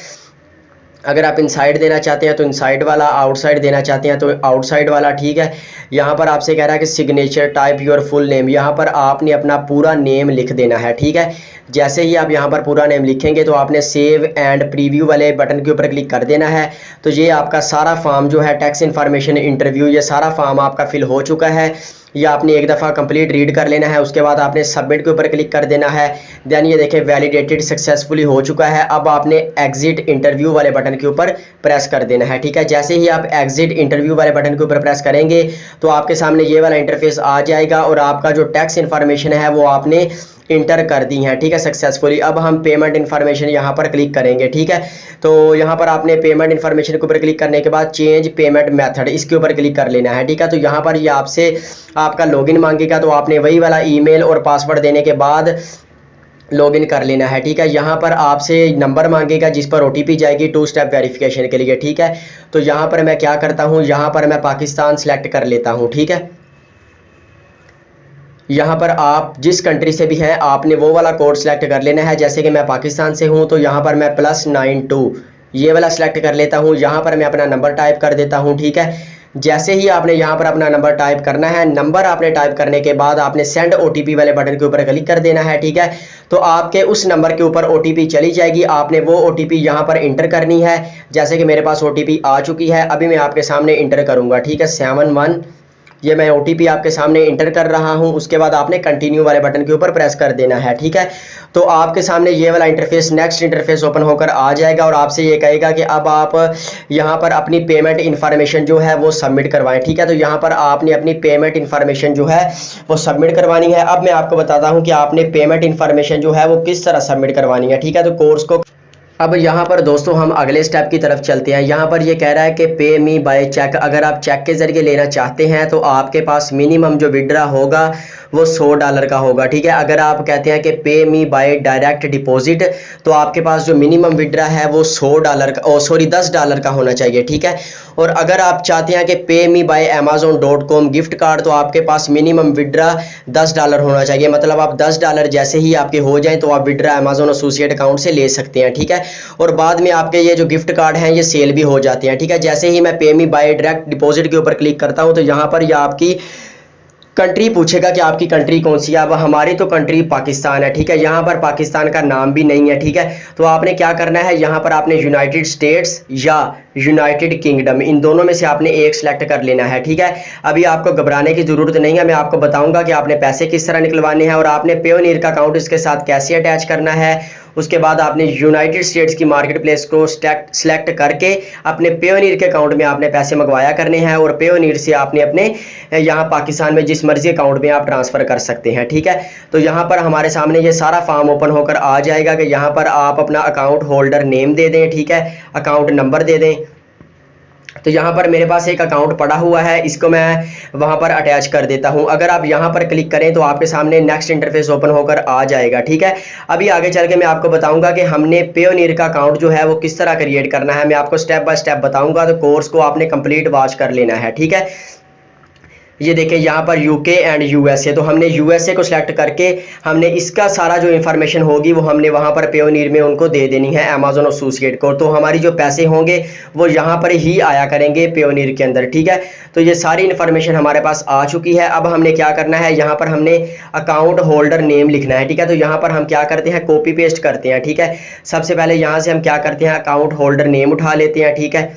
अगर आप इनसाइड देना चाहते हैं तो इनसाइड वाला, आउटसाइड देना चाहते हैं तो आउटसाइड वाला, ठीक है। यहाँ पर आपसे कह रहा है कि signature type your full name, यहाँ पर आपने अपना पूरा नेम लिख देना है, ठीक है। जैसे ही आप यहाँ पर पूरा नेम लिखेंगे तो आपने सेव एंड प्रीव्यू वाले बटन के ऊपर क्लिक कर देना है। तो ये आपका सारा फॉर्म जो है टैक्स इन्फॉर्मेशन इंटरव्यू, ये सारा फॉर्म आपका फिल हो चुका है। ये आपने एक दफ़ा कंप्लीट रीड कर लेना है। उसके बाद आपने सबमिट के ऊपर क्लिक कर देना है। देन ये देखें वैलिडेटेड सक्सेसफुली हो चुका है। अब आपने एग्जिट इंटरव्यू वाले बटन के ऊपर प्रेस कर देना है, ठीक है। जैसे ही आप एग्जिट इंटरव्यू वाले बटन के ऊपर प्रेस करेंगे तो आपके सामने ये वाला इंटरफेस आ जाएगा और आपका जो टैक्स इन्फॉर्मेशन है वो आपने इंटर कर दी है, ठीक है, सक्सेसफुली। अब हम पेमेंट इन्फॉर्मेशन यहाँ पर क्लिक करेंगे, ठीक है। तो यहाँ पर आपने पेमेंट इन्फॉर्मेशन के ऊपर क्लिक करने के बाद चेंज पेमेंट मेथड, इसके ऊपर क्लिक कर लेना है, ठीक है। तो यहाँ पर ये आपसे आपका लॉगिन मांगेगा, तो आपने वही वाला ईमेल और पासवर्ड देने के बाद लॉगिन कर लेना है, ठीक है। यहाँ पर आपसे नंबर मांगेगा जिस पर OTP जाएगी 2 स्टेप वेरिफिकेशन के लिए, ठीक है। तो यहाँ पर मैं क्या करता हूँ, यहाँ पर मैं पाकिस्तान सेलेक्ट कर लेता हूँ, ठीक है। यहाँ पर आप जिस कंट्री से भी हैं आपने वो वाला कोड सेलेक्ट कर लेना है। जैसे कि मैं पाकिस्तान से हूँ तो यहाँ पर मैं +92 ये वाला सेलेक्ट कर लेता हूँ। यहाँ पर मैं अपना नंबर टाइप कर देता हूँ, ठीक है। जैसे ही आपने यहाँ पर अपना नंबर टाइप करना है, नंबर आपने टाइप करने के बाद आपने सेंड OTP वाले बटन के ऊपर क्लिक कर देना है, ठीक है। तो आपके उस नंबर के ऊपर OTP चली जाएगी। आपने वो OTP यहाँ पर इंटर करनी है। जैसे कि मेरे पास OTP आ चुकी है, अभी मैं आपके सामने इंटर करूँगा, ठीक है। 71 ये मैं OTP आपके सामने इंटर कर रहा हूं। उसके बाद आपने कंटिन्यू वाले बटन के ऊपर प्रेस कर देना है, ठीक है। तो आपके सामने ये वाला इंटरफेस नेक्स्ट इंटरफेस ओपन होकर आ जाएगा और आपसे ये कहेगा कि अब आप यहाँ पर अपनी पेमेंट इन्फॉर्मेशन जो है वो सबमिट करवाएं, ठीक है। तो यहाँ पर आपने अपनी पेमेंट इन्फॉर्मेशन जो है वो सबमिट करवानी है। अब मैं आपको बताता हूँ कि आपने पेमेंट इन्फॉर्मेशन जो है वो किस तरह सबमिट करवानी है, ठीक है। तो कोर्स को अब यहाँ पर दोस्तों हम अगले स्टेप की तरफ चलते हैं। यहाँ पर ये कह रहा है कि पे मी बाय चेक, अगर आप चेक के ज़रिए लेना चाहते हैं तो आपके पास मिनिमम जो विड्रा होगा वो $100 का होगा, ठीक है। अगर आप कहते हैं कि पे मी बाय डायरेक्ट डिपॉजिट तो आपके पास जो मिनिमम विड्रा है वो $100 का, $10 का होना चाहिए, ठीक है। और अगर आप चाहते हैं कि पे मी बाय amazon.com गिफ्ट कार्ड तो आपके पास मिनिमम विड्रा $10 होना चाहिए। मतलब आप $10 जैसे ही आपके हो जाएं तो आप विड्रा अमेजोन एसोसिएट अकाउंट से ले सकते हैं, ठीक है। और बाद में आपके ये जो गिफ्ट कार्ड हैं ये सेल भी हो जाते हैं, ठीक है। जैसे ही मैं पे मी बाय डायरेक्ट डिपॉजिट के ऊपर क्लिक करता हूं तो यहाँ पर ये आपकी कंट्री पूछेगा कि आपकी कंट्री कौन सी है। अब हमारी तो कंट्री पाकिस्तान है, ठीक है। यहाँ पर पाकिस्तान का नाम भी नहीं है, ठीक है। तो आपने क्या करना है, यहाँ पर आपने यूनाइटेड स्टेट्स या यूनाइटेड किंगडम, इन दोनों में से आपने एक सिलेक्ट कर लेना है। ठीक है, अभी आपको घबराने की ज़रूरत नहीं है, मैं आपको बताऊंगा कि आपने पैसे किस तरह निकलवाने हैं और आपने पेयोनियर का अकाउंट इसके साथ कैसे अटैच करना है। उसके बाद आपने यूनाइटेड स्टेट्स की मार्केट प्लेस को सिलेक्ट करके अपने पेयोनियर के अकाउंट में आपने पैसे मंगवाया करने हैं और पेयोनियर से आपने अपने यहाँ पाकिस्तान में जिस मर्जी अकाउंट में आप ट्रांसफ़र कर सकते हैं। ठीक है, तो यहाँ पर हमारे सामने ये सारा फॉर्म ओपन होकर आ जाएगा कि यहाँ पर आप अपना अकाउंट होल्डर नेम दे दें। ठीक है, अकाउंट नंबर दे दें। तो यहाँ पर मेरे पास एक अकाउंट पड़ा हुआ है, इसको मैं वहाँ पर अटैच कर देता हूँ। अगर आप यहाँ पर क्लिक करें तो आपके सामने नेक्स्ट इंटरफेस ओपन होकर आ जाएगा। ठीक है, अभी आगे चल के मैं आपको बताऊंगा कि हमने पेयोनियर का अकाउंट जो है वो किस तरह क्रिएट करना है। मैं आपको स्टेप बाय स्टेप बताऊंगा, तो कोर्स को आपने कंप्लीट वॉच कर लेना है। ठीक है, ये देखिए यहाँ पर यूके एंड यूएसए, तो हमने यूएसए को सिलेक्ट करके हमने इसका सारा जो इन्फॉर्मेशन होगी वो हमने वहाँ पर पेयोनियर में उनको दे देनी है, अमेजोन एसोसिएट को। तो हमारी जो पैसे होंगे वो यहाँ पर ही आया करेंगे पेयोनियर के अंदर। ठीक है, तो ये सारी इन्फॉर्मेशन हमारे पास आ चुकी है। अब हमने क्या करना है, यहाँ पर हमने अकाउंट होल्डर नेम लिखना है। ठीक है, तो यहाँ पर हम क्या करते हैं, कॉपी पेस्ट करते हैं। ठीक है, सबसे पहले यहाँ से हम क्या करते हैं, अकाउंट होल्डर नेम उठा लेते हैं। ठीक है,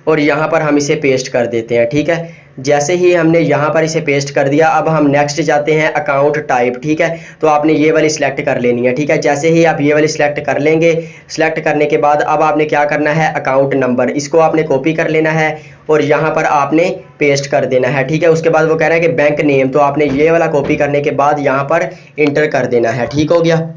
और यहाँ पर हम इसे पेस्ट कर देते हैं। ठीक है, जैसे ही हमने यहाँ पर इसे पेस्ट कर दिया, अब हम नेक्स्ट जाते हैं अकाउंट टाइप। ठीक है, तो आपने ये वाली सिलेक्ट कर लेनी है। ठीक है, जैसे ही आप ये वाली सिलेक्ट कर लेंगे, सिलेक्ट करने के बाद अब आपने क्या करना है, अकाउंट नंबर, इसको आपने कॉपी कर लेना है और यहाँ पर आपने पेस्ट कर देना है। ठीक है, उसके बाद वो कह रहा है कि बैंक नेम, तो आपने ये वाला कॉपी करने के बाद यहाँ पर इंटर कर देना है। ठीक हो गया।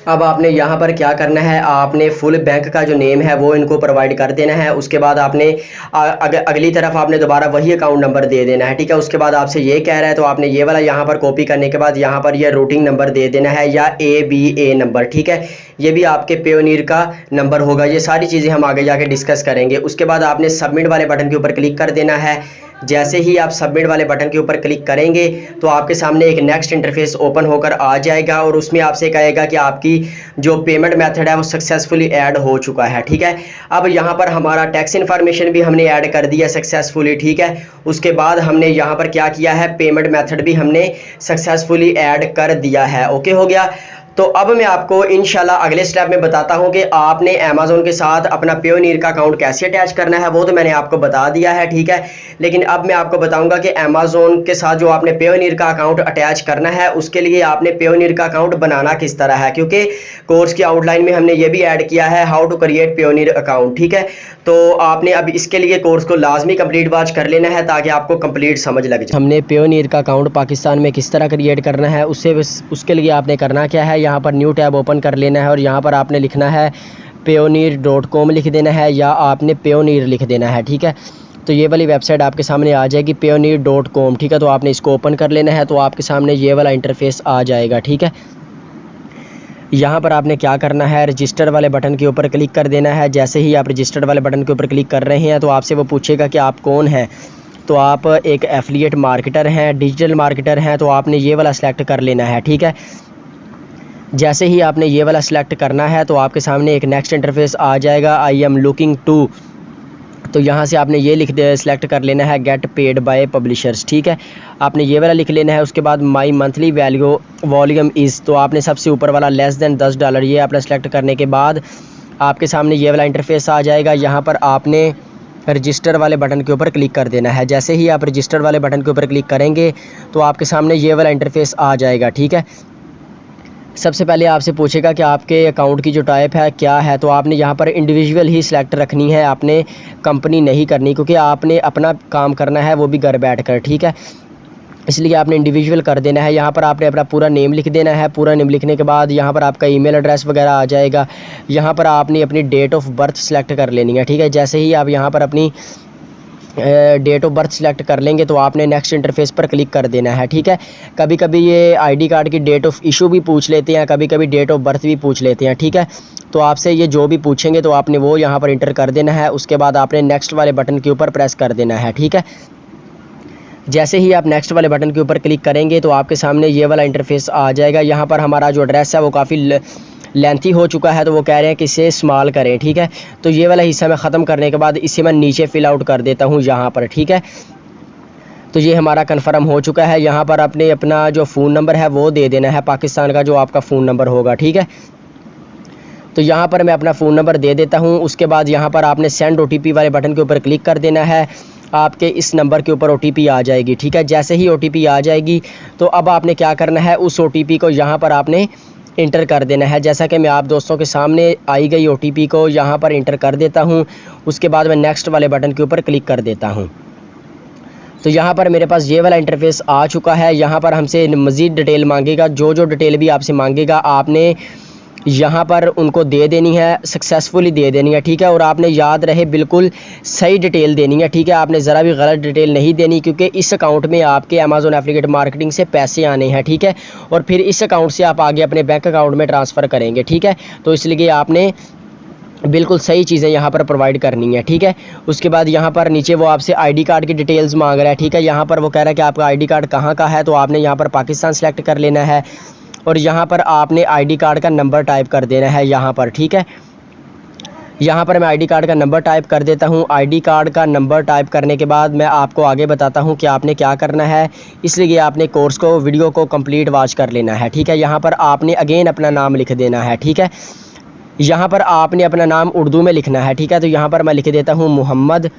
अब आपने यहाँ पर क्या करना है, आपने फुल बैंक का जो नेम है वो इनको प्रोवाइड कर देना है। उसके बाद आपने अगली तरफ आपने दोबारा वही अकाउंट नंबर दे देना है। ठीक है, उसके बाद आपसे ये कह रहा है तो आपने ये वाला यहाँ पर कॉपी करने के बाद यहाँ पर ये रूटिंग नंबर दे देना है या ABA नंबर। ठीक है, ये भी आपके पेयोनियर का नंबर होगा। ये सारी चीज़ें हम आगे जाके डिस्कस करेंगे। उसके बाद आपने सबमिट वाले बटन के ऊपर क्लिक कर देना है। जैसे ही आप सबमिट वाले बटन के ऊपर क्लिक करेंगे तो आपके सामने एक नेक्स्ट इंटरफेस ओपन होकर आ जाएगा और उसमें आपसे कहेगा कि आपकी जो पेमेंट मेथड है वो सक्सेसफुली ऐड हो चुका है। ठीक है, अब यहाँ पर हमारा टैक्स इन्फॉर्मेशन भी हमने ऐड कर दिया सक्सेसफुली। ठीक है, उसके बाद हमने यहाँ पर क्या किया है, पेमेंट मेथड भी हमने सक्सेसफुली ऐड कर दिया है। ओके हो गया। तो अब मैं आपको इंशाल्लाह अगले स्टेप में बताता हूं कि आपने अमेजोन के साथ अपना पेयोनियर का अकाउंट कैसे अटैच करना है। वो तो मैंने आपको बता दिया है। ठीक है, लेकिन अब मैं आपको बताऊंगा कि अमेजोन के साथ जो आपने पेयोनियर का अकाउंट अटैच करना है उसके लिए आपने पेयोनियर का अकाउंट बनाना किस तरह है, क्योंकि कोर्स की आउटलाइन में हमने ये भी ऐड किया है, how to create Payoneer account. ठीक है, तो आपने अब इसके लिए कोर्स को लाजमी कंप्लीट वॉच कर लेना है ताकि आपको कंप्लीट समझ लग जाए। हमने पेयोनियर का अकाउंट पाकिस्तान में किस तरह क्रिएट करना है उसके लिए आपने करना क्या है, यहाँ पर न्यू टैब ओपन कर लेना है और यहाँ पर आपने लिखना है payoneer.com लिख देना है या आपने पेयोनियर लिख देना है। ठीक है, तो ये वाली वेबसाइट आपके सामने आ जाएगी payoneer.com। ठीक है, तो आपने इसको ओपन कर लेना है तो आपके सामने ये वाला इंटरफेस आ जाएगा। ठीक है, यहाँ पर आपने क्या करना है, रजिस्टर वाले बटन के ऊपर क्लिक कर देना है। जैसे ही आप रजिस्टर वाले बटन के ऊपर क्लिक कर रहे हैं तो आपसे वो पूछेगा कि आप कौन हैं। तो आप एक एफिलिएट मार्केटर हैं, डिजिटल मार्केटर हैं, तो आपने ये वाला सिलेक्ट कर लेना है। ठीक है, जैसे ही आपने ये वाला सिलेक्ट करना है तो आपके सामने एक नेक्स्ट इंटरफेस आ जाएगा, आई एम लुकिंग टू। तो यहाँ से आपने ये सिलेक्ट कर लेना है, गेट पेड बाय पब्लिशर्स। ठीक है, आपने ये वाला लिख लेना है। उसके बाद माई मंथली वॉल्यूम इज़, तो आपने सबसे ऊपर वाला लेस दैन $10, ये आपने सेलेक्ट करने के बाद आपके सामने ये वाला इंटरफेस आ जाएगा। यहाँ पर आपने रजिस्टर वाले बटन के ऊपर क्लिक कर देना है। जैसे ही आप रजिस्टर वाले बटन के ऊपर क्लिक करेंगे तो आपके सामने ये वाला इंटरफेस आ जाएगा। ठीक है, सबसे पहले आपसे पूछेगा कि आपके अकाउंट की जो टाइप है क्या है, तो आपने यहाँ पर इंडिविजुअल ही सिलेक्ट रखनी है, आपने कंपनी नहीं करनी, क्योंकि आपने अपना काम करना है वो भी घर बैठ कर। ठीक है, इसलिए आपने इंडिविजुअल कर देना है। यहाँ पर आपने अपना पूरा नेम लिख देना है। पूरा नेम लिखने के बाद यहाँ पर आपका ईमेल एड्रेस वगैरह आ जाएगा। यहाँ पर आपने अपनी डेट ऑफ बर्थ सेलेक्ट कर लेनी है। ठीक है, जैसे ही आप यहाँ पर अपनी डेट ऑफ बर्थ सेलेक्ट कर लेंगे तो आपने नेक्स्ट इंटरफेस पर क्लिक कर देना है। ठीक है, कभी कभी ये आईडी कार्ड की डेट ऑफ इशू भी पूछ लेते हैं, कभी कभी डेट ऑफ बर्थ भी पूछ लेते हैं। ठीक है, तो आपसे ये जो भी पूछेंगे तो आपने वो यहाँ पर इंटर कर देना है। उसके बाद आपने नेक्स्ट वाले बटन के ऊपर प्रेस कर देना है। ठीक है, जैसे ही आप नेक्स्ट वाले बटन के ऊपर क्लिक करेंगे तो आपके सामने ये वाला इंटरफेस आ जाएगा। यहाँ पर हमारा जो एड्रेस है वो काफ़ी लेंथी हो चुका है, तो वो कह रहे हैं कि इसे स्मॉल करें। ठीक है, तो ये वाला हिस्सा मैं ख़त्म करने के बाद इसे मैं नीचे फिल आउट कर देता हूँ यहाँ पर। ठीक है, तो ये हमारा कन्फर्म हो चुका है। यहाँ पर आपने अपना जो फ़ोन नंबर है वो दे देना है, पाकिस्तान का जो आपका फ़ोन नंबर होगा। ठीक है, तो यहाँ पर मैं अपना फ़ोन नंबर दे देता हूँ। उसके बाद यहाँ पर आपने सेंड OTP वाले बटन के ऊपर क्लिक कर देना है। आपके इस नंबर के ऊपर OTP आ जाएगी, ठीक है। जैसे ही OTP आ जाएगी तो अब आपने क्या करना है, उस OTP को यहाँ पर आपने इंटर कर देना है। जैसा कि मैं आप दोस्तों के सामने आई गई OTP को यहाँ पर इंटर कर देता हूँ। उसके बाद मैं नेक्स्ट वाले बटन के ऊपर क्लिक कर देता हूँ। तो यहाँ पर मेरे पास ये वाला इंटरफेस आ चुका है। यहाँ पर हमसे मज़ीद डिटेल मांगेगा, जो डिटेल भी आपसे मांगेगा आपने यहाँ पर उनको दे देनी है, सक्सेसफुली दे देनी है, ठीक है। और आपने याद रहे बिल्कुल सही डिटेल देनी है, ठीक है। आपने ज़रा भी गलत डिटेल नहीं देनी, क्योंकि इस अकाउंट में आपके अमेज़ॉन एफिलिएट मार्केटिंग से पैसे आने हैं, ठीक है। और फिर इस अकाउंट से आप आगे अपने बैंक अकाउंट में ट्रांसफ़र करेंगे, ठीक है। तो इसलिए आपने बिल्कुल सही चीज़ें यहाँ पर प्रोवाइड करनी है, ठीक है। उसके बाद यहाँ पर नीचे वो आपसे आईडी कार्ड की डिटेल्स मांग रहा है, ठीक है। यहाँ पर वो कह रहा है कि आपका आईडी कार्ड कहाँ का है, तो आपने यहाँ पर पाकिस्तान सेलेक्ट कर लेना है। और यहाँ पर आपने आईडी कार्ड का नंबर टाइप कर देना है यहाँ पर, ठीक है। यहाँ पर मैं आईडी कार्ड का नंबर टाइप कर देता हूँ। आईडी कार्ड का नंबर टाइप करने के बाद मैं आपको आगे बताता हूँ कि आपने क्या करना है। इसलिए आपने कोर्स को, वीडियो को कंप्लीट वॉच कर लेना है, ठीक है। यहाँ पर आपने अगेन अपना नाम लिख देना है, ठीक है। यहाँ पर आपने अपना नाम उर्दू में लिखना है, ठीक है। तो यहाँ पर मैं लिख देता हूँ मोहम्मद।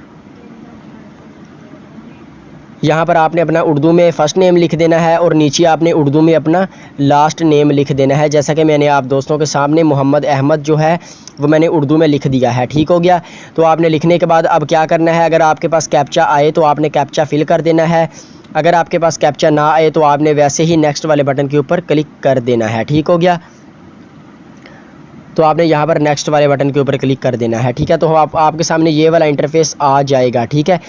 यहाँ पर आपने अपना उर्दू में फ़र्स्ट नेम लिख देना है और नीचे आपने उर्दू में अपना लास्ट नेम लिख देना है। जैसा कि मैंने आप दोस्तों के सामने मोहम्मद अहमद जो है वो मैंने उर्दू में लिख दिया है, ठीक हो गया। तो आपने लिखने के बाद अब क्या करना है, अगर आपके पास कैप्चा आए तो आपने कैप्चा फिल कर देना है। अगर आपके पास कैप्चा ना आए तो आपने वैसे ही नेक्स्ट वाले बटन के ऊपर क्लिक कर देना है, ठीक हो गया। तो आपने यहाँ पर नेक्स्ट वाले बटन के ऊपर क्लिक कर देना है, ठीक है। तो आपके सामने ये वाला इंटरफेस आ जाएगा, ठीक है।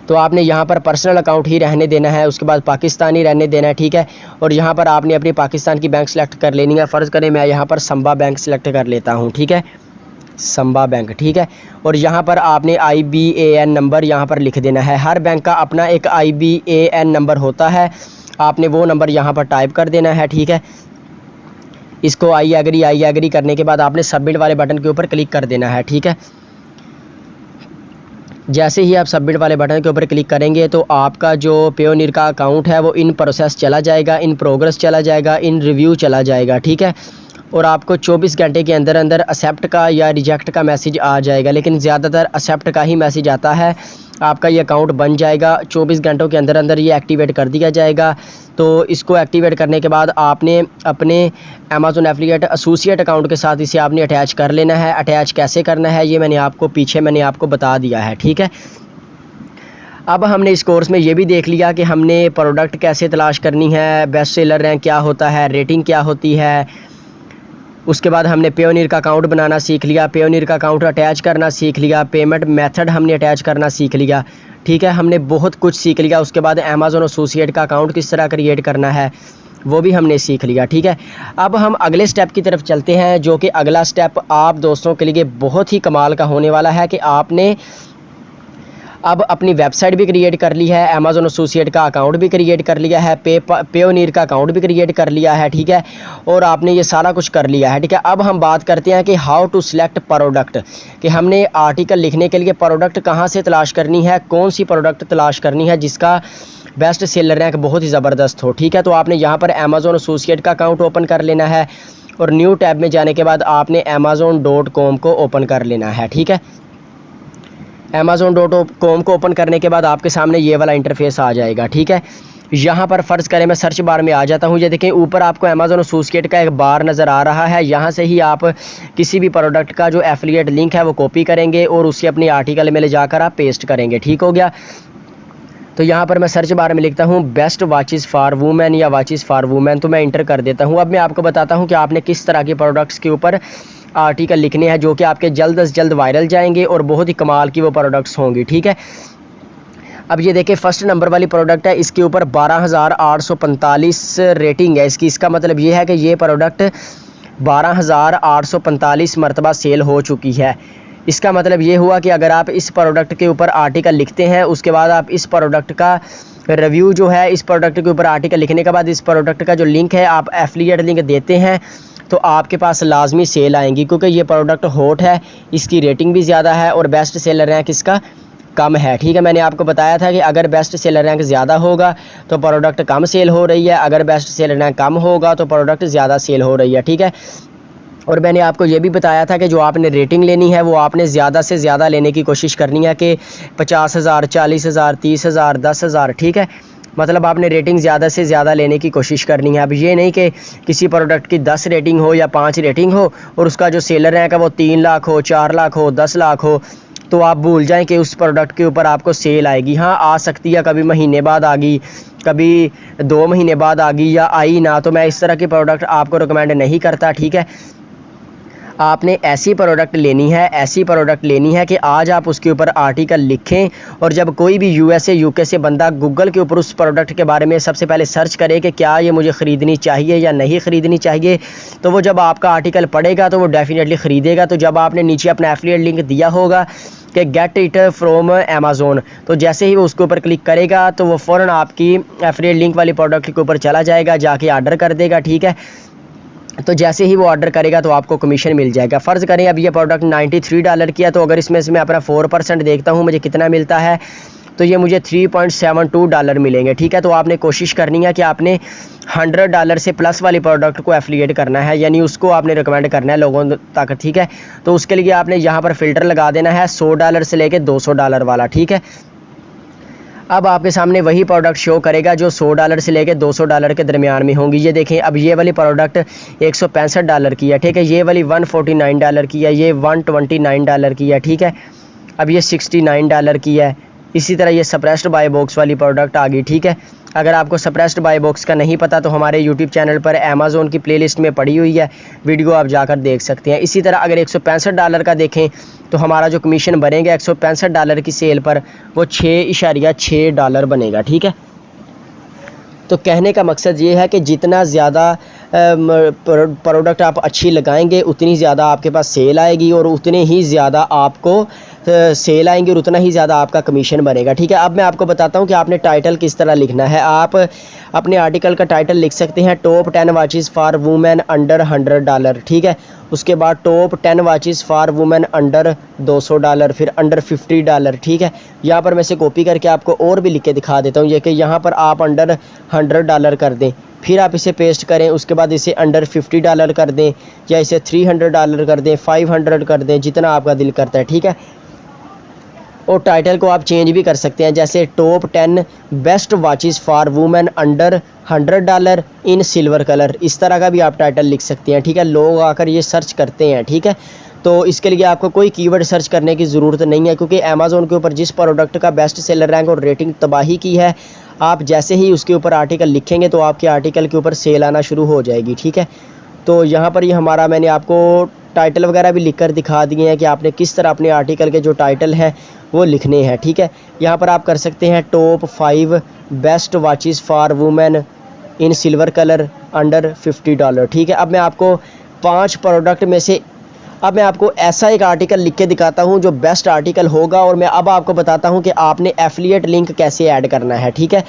तो आपने यहाँ पर पर्सनल अकाउंट ही रहने देना है, उसके बाद पाकिस्तानी रहने देना है, ठीक है। और यहाँ पर आपने अपनी पाकिस्तान की बैंक सेलेक्ट कर लेनी है। फ़र्ज़ करें मैं यहाँ पर संबा बैंक सेलेक्ट कर लेता हूँ, ठीक है, संबा बैंक, ठीक है। और यहाँ पर आपने IBAN नंबर यहाँ पर लिख देना है। हर बैंक का अपना एक IBAN नंबर होता है, आपने वो नंबर यहाँ पर टाइप कर देना है, ठीक है। इसको आई एग्री करने के बाद आपने सबमिट वाले बटन के ऊपर क्लिक कर देना है, ठीक है। जैसे ही आप सबमिट वाले बटन के ऊपर क्लिक करेंगे तो आपका जो पेयोनियर का अकाउंट है वो इन प्रोसेस चला जाएगा, इन प्रोग्रेस चला जाएगा, इन रिव्यू चला जाएगा, ठीक है। और आपको 24 घंटे के अंदर अंदर एक्सेप्ट का या रिजेक्ट का मैसेज आ जाएगा, लेकिन ज़्यादातर एक्सेप्ट का ही मैसेज आता है। आपका ये अकाउंट बन जाएगा, 24 घंटों के अंदर अंदर ये एक्टिवेट कर दिया जाएगा। तो इसको एक्टिवेट करने के बाद आपने अपने अमेज़ॉन एफिलिएट एसोसिएट अकाउंट के साथ इसे आपने अटैच कर लेना है। अटैच कैसे करना है ये मैंने आपको बता दिया है, ठीक है। अब हमने इस कोर्स में ये भी देख लिया कि हमने प्रोडक्ट कैसे तलाश करनी है, बेस्ट सेलर रैंक क्या होता है, रेटिंग क्या होती है। उसके बाद हमने पेयोनियर का अकाउंट बनाना सीख लिया, पेयोनियर का अकाउंट अटैच करना सीख लिया, पेमेंट मेथड हमने अटैच करना सीख लिया, ठीक है। हमने बहुत कुछ सीख लिया। उसके बाद अमेज़ॉन एसोसिएट का अकाउंट किस तरह क्रिएट करना है वो भी हमने सीख लिया, ठीक है। अब हम अगले स्टेप की तरफ चलते हैं, जो कि अगला स्टेप आप दोस्तों के लिए बहुत ही कमाल का होने वाला है कि आपने अब अपनी वेबसाइट भी क्रिएट कर ली है, अमेज़ॉन एसोसिएट का अकाउंट भी क्रिएट कर लिया है, पेयोनियर का अकाउंट भी क्रिएट कर लिया है, ठीक है। और आपने ये सारा कुछ कर लिया है, ठीक है। अब हम बात करते हैं कि हाउ टू सिलेक्ट प्रोडक्ट, कि हमने आर्टिकल लिखने के लिए प्रोडक्ट कहाँ से तलाश करनी है, कौन सी प्रोडक्ट तलाश करनी है जिसका बेस्ट सेलर रैंक बहुत ही ज़बरदस्त हो, ठीक है। तो आपने यहाँ पर अमेज़ॉन एसोसिएट का अकाउंट ओपन कर लेना है और न्यू टैब में जाने के बाद आपने amazon.com को ओपन कर लेना है, ठीक है। amazon.com को ओपन करने के बाद आपके सामने ये वाला इंटरफेस आ जाएगा, ठीक है। यहाँ पर फ़र्ज़ करें मैं सर्च बार में आ जाता हूँ, ये देखें ऊपर आपको अमेज़ॉन एसोसिएट का एक बार नज़र आ रहा है। यहाँ से ही आप किसी भी प्रोडक्ट का जो एफिलिएट लिंक है वो कॉपी करेंगे और उसे अपनी आर्टिकल में ले जाकर आप पेस्ट करेंगे, ठीक हो गया। तो यहाँ पर मैं सर्च बार में लिखता हूँ बेस्ट वॉचेस फॉर वुमेन या वॉचेस फॉर वुमेन, तो मैं इंटर कर देता हूँ। अब मैं आपको बताता हूँ कि आपने किस तरह के प्रोडक्ट्स के ऊपर आर्टिकल लिखने हैं जो कि आपके जल्द से जल्द वायरल जाएंगे और बहुत ही कमाल की वो प्रोडक्ट्स होंगी, ठीक है। अब ये देखें फर्स्ट नंबर वाली प्रोडक्ट है, इसके ऊपर 12,845 रेटिंग है इसकी। इसका मतलब ये है कि ये प्रोडक्ट 12,845 मरतबा सेल हो चुकी है। इसका मतलब ये हुआ कि अगर आप इस प्रोडक्ट के ऊपर आर्टिकल लिखते हैं, उसके बाद आप इस प्रोडक्ट का रिव्यू जो है, इस प्रोडक्ट के ऊपर आर्टिकल लिखने के बाद इस प्रोडक्ट का जो लिंक है आप एफिलिएट लिंक देते हैं, तो आपके पास लाजमी सेल आएंगी, क्योंकि ये प्रोडक्ट हॉट है, इसकी रेटिंग भी ज़्यादा है और बेस्ट सेलर रैंक इसका कम है, ठीक है। मैंने आपको बताया था कि अगर बेस्ट सेलर रैंक ज़्यादा होगा तो प्रोडक्ट कम सेल हो रही है, अगर बेस्ट सेलर रैंक कम होगा तो प्रोडक्ट ज़्यादा सेल हो रही है, ठीक है। और मैंने आपको ये भी बताया था कि जो आपने रेटिंग लेनी है वो आपने ज़्यादा से ज़्यादा लेने की कोशिश करनी है कि 50,000, 40,000, 30,000, 10,000, ठीक है। मतलब आपने रेटिंग ज़्यादा से ज़्यादा लेने की कोशिश करनी है। अब ये नहीं कि किसी प्रोडक्ट की 10 रेटिंग हो या 5 रेटिंग हो और उसका जो सेलर रैंक है वो 3 लाख हो, 4 लाख हो, 10 लाख हो, तो आप भूल जाएं कि उस प्रोडक्ट के ऊपर आपको सेल आएगी। हाँ, आ सकती है, कभी महीने बाद आ गई, कभी 2 महीने बाद आ गई या आई ना, तो मैं इस तरह की प्रोडक्ट आपको रिकमेंड नहीं करता, ठीक है। आपने ऐसी प्रोडक्ट लेनी है कि आज आप उसके ऊपर आर्टिकल लिखें और जब कोई भी यूएसए यूके से बंदा गूगल के ऊपर उस प्रोडक्ट के बारे में सबसे पहले सर्च करे कि क्या ये मुझे ख़रीदनी चाहिए या नहीं ख़रीदनी चाहिए, तो वो जब आपका आर्टिकल पढ़ेगा तो वो डेफिनेटली ख़रीदेगा। तो जब आपने नीचे अपना एफिलिएट लिंक दिया होगा कि गेट इट फ्रॉम अमेज़न, तो जैसे ही वो उसके ऊपर क्लिक करेगा तो वो फ़ौरन आपकी एफिलिएट लिंक वाली प्रोडक्ट के ऊपर चला जाएगा, जाके ऑर्डर कर देगा, ठीक है। तो जैसे ही वो ऑर्डर करेगा तो आपको कमीशन मिल जाएगा। फ़र्ज़ करें अब ये प्रोडक्ट $93 की है, तो अगर इसमें से मैं अपना 4% देखता हूँ मुझे कितना मिलता है, तो ये मुझे $3.72 मिलेंगे, ठीक है। तो आपने कोशिश करनी है कि आपने $100 से प्लस वाली प्रोडक्ट को एफिलिएट करना है, यानी उसको आपने रिकमेंड करना है लोगों तक, ठीक है। तो उसके लिए आपने यहाँ पर फ़िल्टर लगा देना है $100 से लेके $200 वाला, ठीक है। अब आपके सामने वही प्रोडक्ट शो करेगा जो $100 से लेकर $200 के दरमियान में होंगी। ये देखें, अब ये वाली प्रोडक्ट $165 की है, ठीक है। ये वाली $149 की है, ये $129 की है, ठीक है। अब ये $69 की है। इसी तरह ये सप्रेस्ड बाय बॉक्स वाली प्रोडक्ट आ गई, ठीक है। अगर आपको सप्रेस्ड बाय बॉक्स का नहीं पता तो हमारे यूट्यूब चैनल पर अमेज़न की प्लेलिस्ट में पड़ी हुई है, वीडियो आप जाकर देख सकते हैं। इसी तरह अगर $165 का देखें तो हमारा जो कमीशन बनेगा $165 की सेल पर वो $6.6 बनेगा, ठीक है। तो कहने का मकसद ये है कि जितना ज़्यादा प्रोडक्ट आप अच्छी लगाएंगे उतनी ज़्यादा आपके पास सेल आएगी और उतने ही ज़्यादा आपको सेल आएंगे और उतना ही ज़्यादा आपका कमीशन बनेगा, ठीक है। अब मैं आपको बताता हूँ कि आपने टाइटल किस तरह लिखना है। आप अपने आर्टिकल का टाइटल लिख सकते हैं top 10 watches for women under $100, ठीक है। उसके बाद top 10 watches for women under $200, फिर अंडर $50, ठीक है। यहाँ पर मैं से कॉपी करके आपको और भी लिख के दिखा देता हूँ, ये कि यहाँ पर आप अंडर $100 कर दें, फिर आप इसे पेस्ट करें, उसके बाद इसे अंडर $50 कर दें या इसे $300 कर दें, 500 कर दें, जितना आपका दिल करता है, ठीक है। और टाइटल को आप चेंज भी कर सकते हैं, जैसे top 10 best watches for women under $100 in silver colour, इस तरह का भी आप टाइटल लिख सकते हैं, ठीक है। लोग आकर ये सर्च करते हैं, ठीक है। तो इसके लिए आपको कोई कीवर्ड सर्च करने की ज़रूरत नहीं है, क्योंकि अमेज़न के ऊपर जिस प्रोडक्ट का बेस्ट सेलर रैंक और रेटिंग तबाही की है, आप जैसे ही उसके ऊपर आर्टिकल लिखेंगे तो आपके आर्टिकल के ऊपर सेल आना शुरू हो जाएगी, ठीक है। तो यहाँ पर ये हमारा मैंने आपको टाइटल वगैरह भी लिख कर दिखा दिए हैं कि आपने किस तरह अपने आर्टिकल के जो टाइटल हैं वो लिखने हैं, ठीक है। यहाँ पर आप कर सकते हैं top 5 best watches for women in silver colour under $50, ठीक है। अब मैं आपको 5 प्रोडक्ट में से अब मैं आपको ऐसा एक आर्टिकल लिख के दिखाता हूँ जो बेस्ट आर्टिकल होगा, और मैं अब आपको बताता हूँ कि आपने एफिलिएट लिंक कैसे ऐड करना है, ठीक है।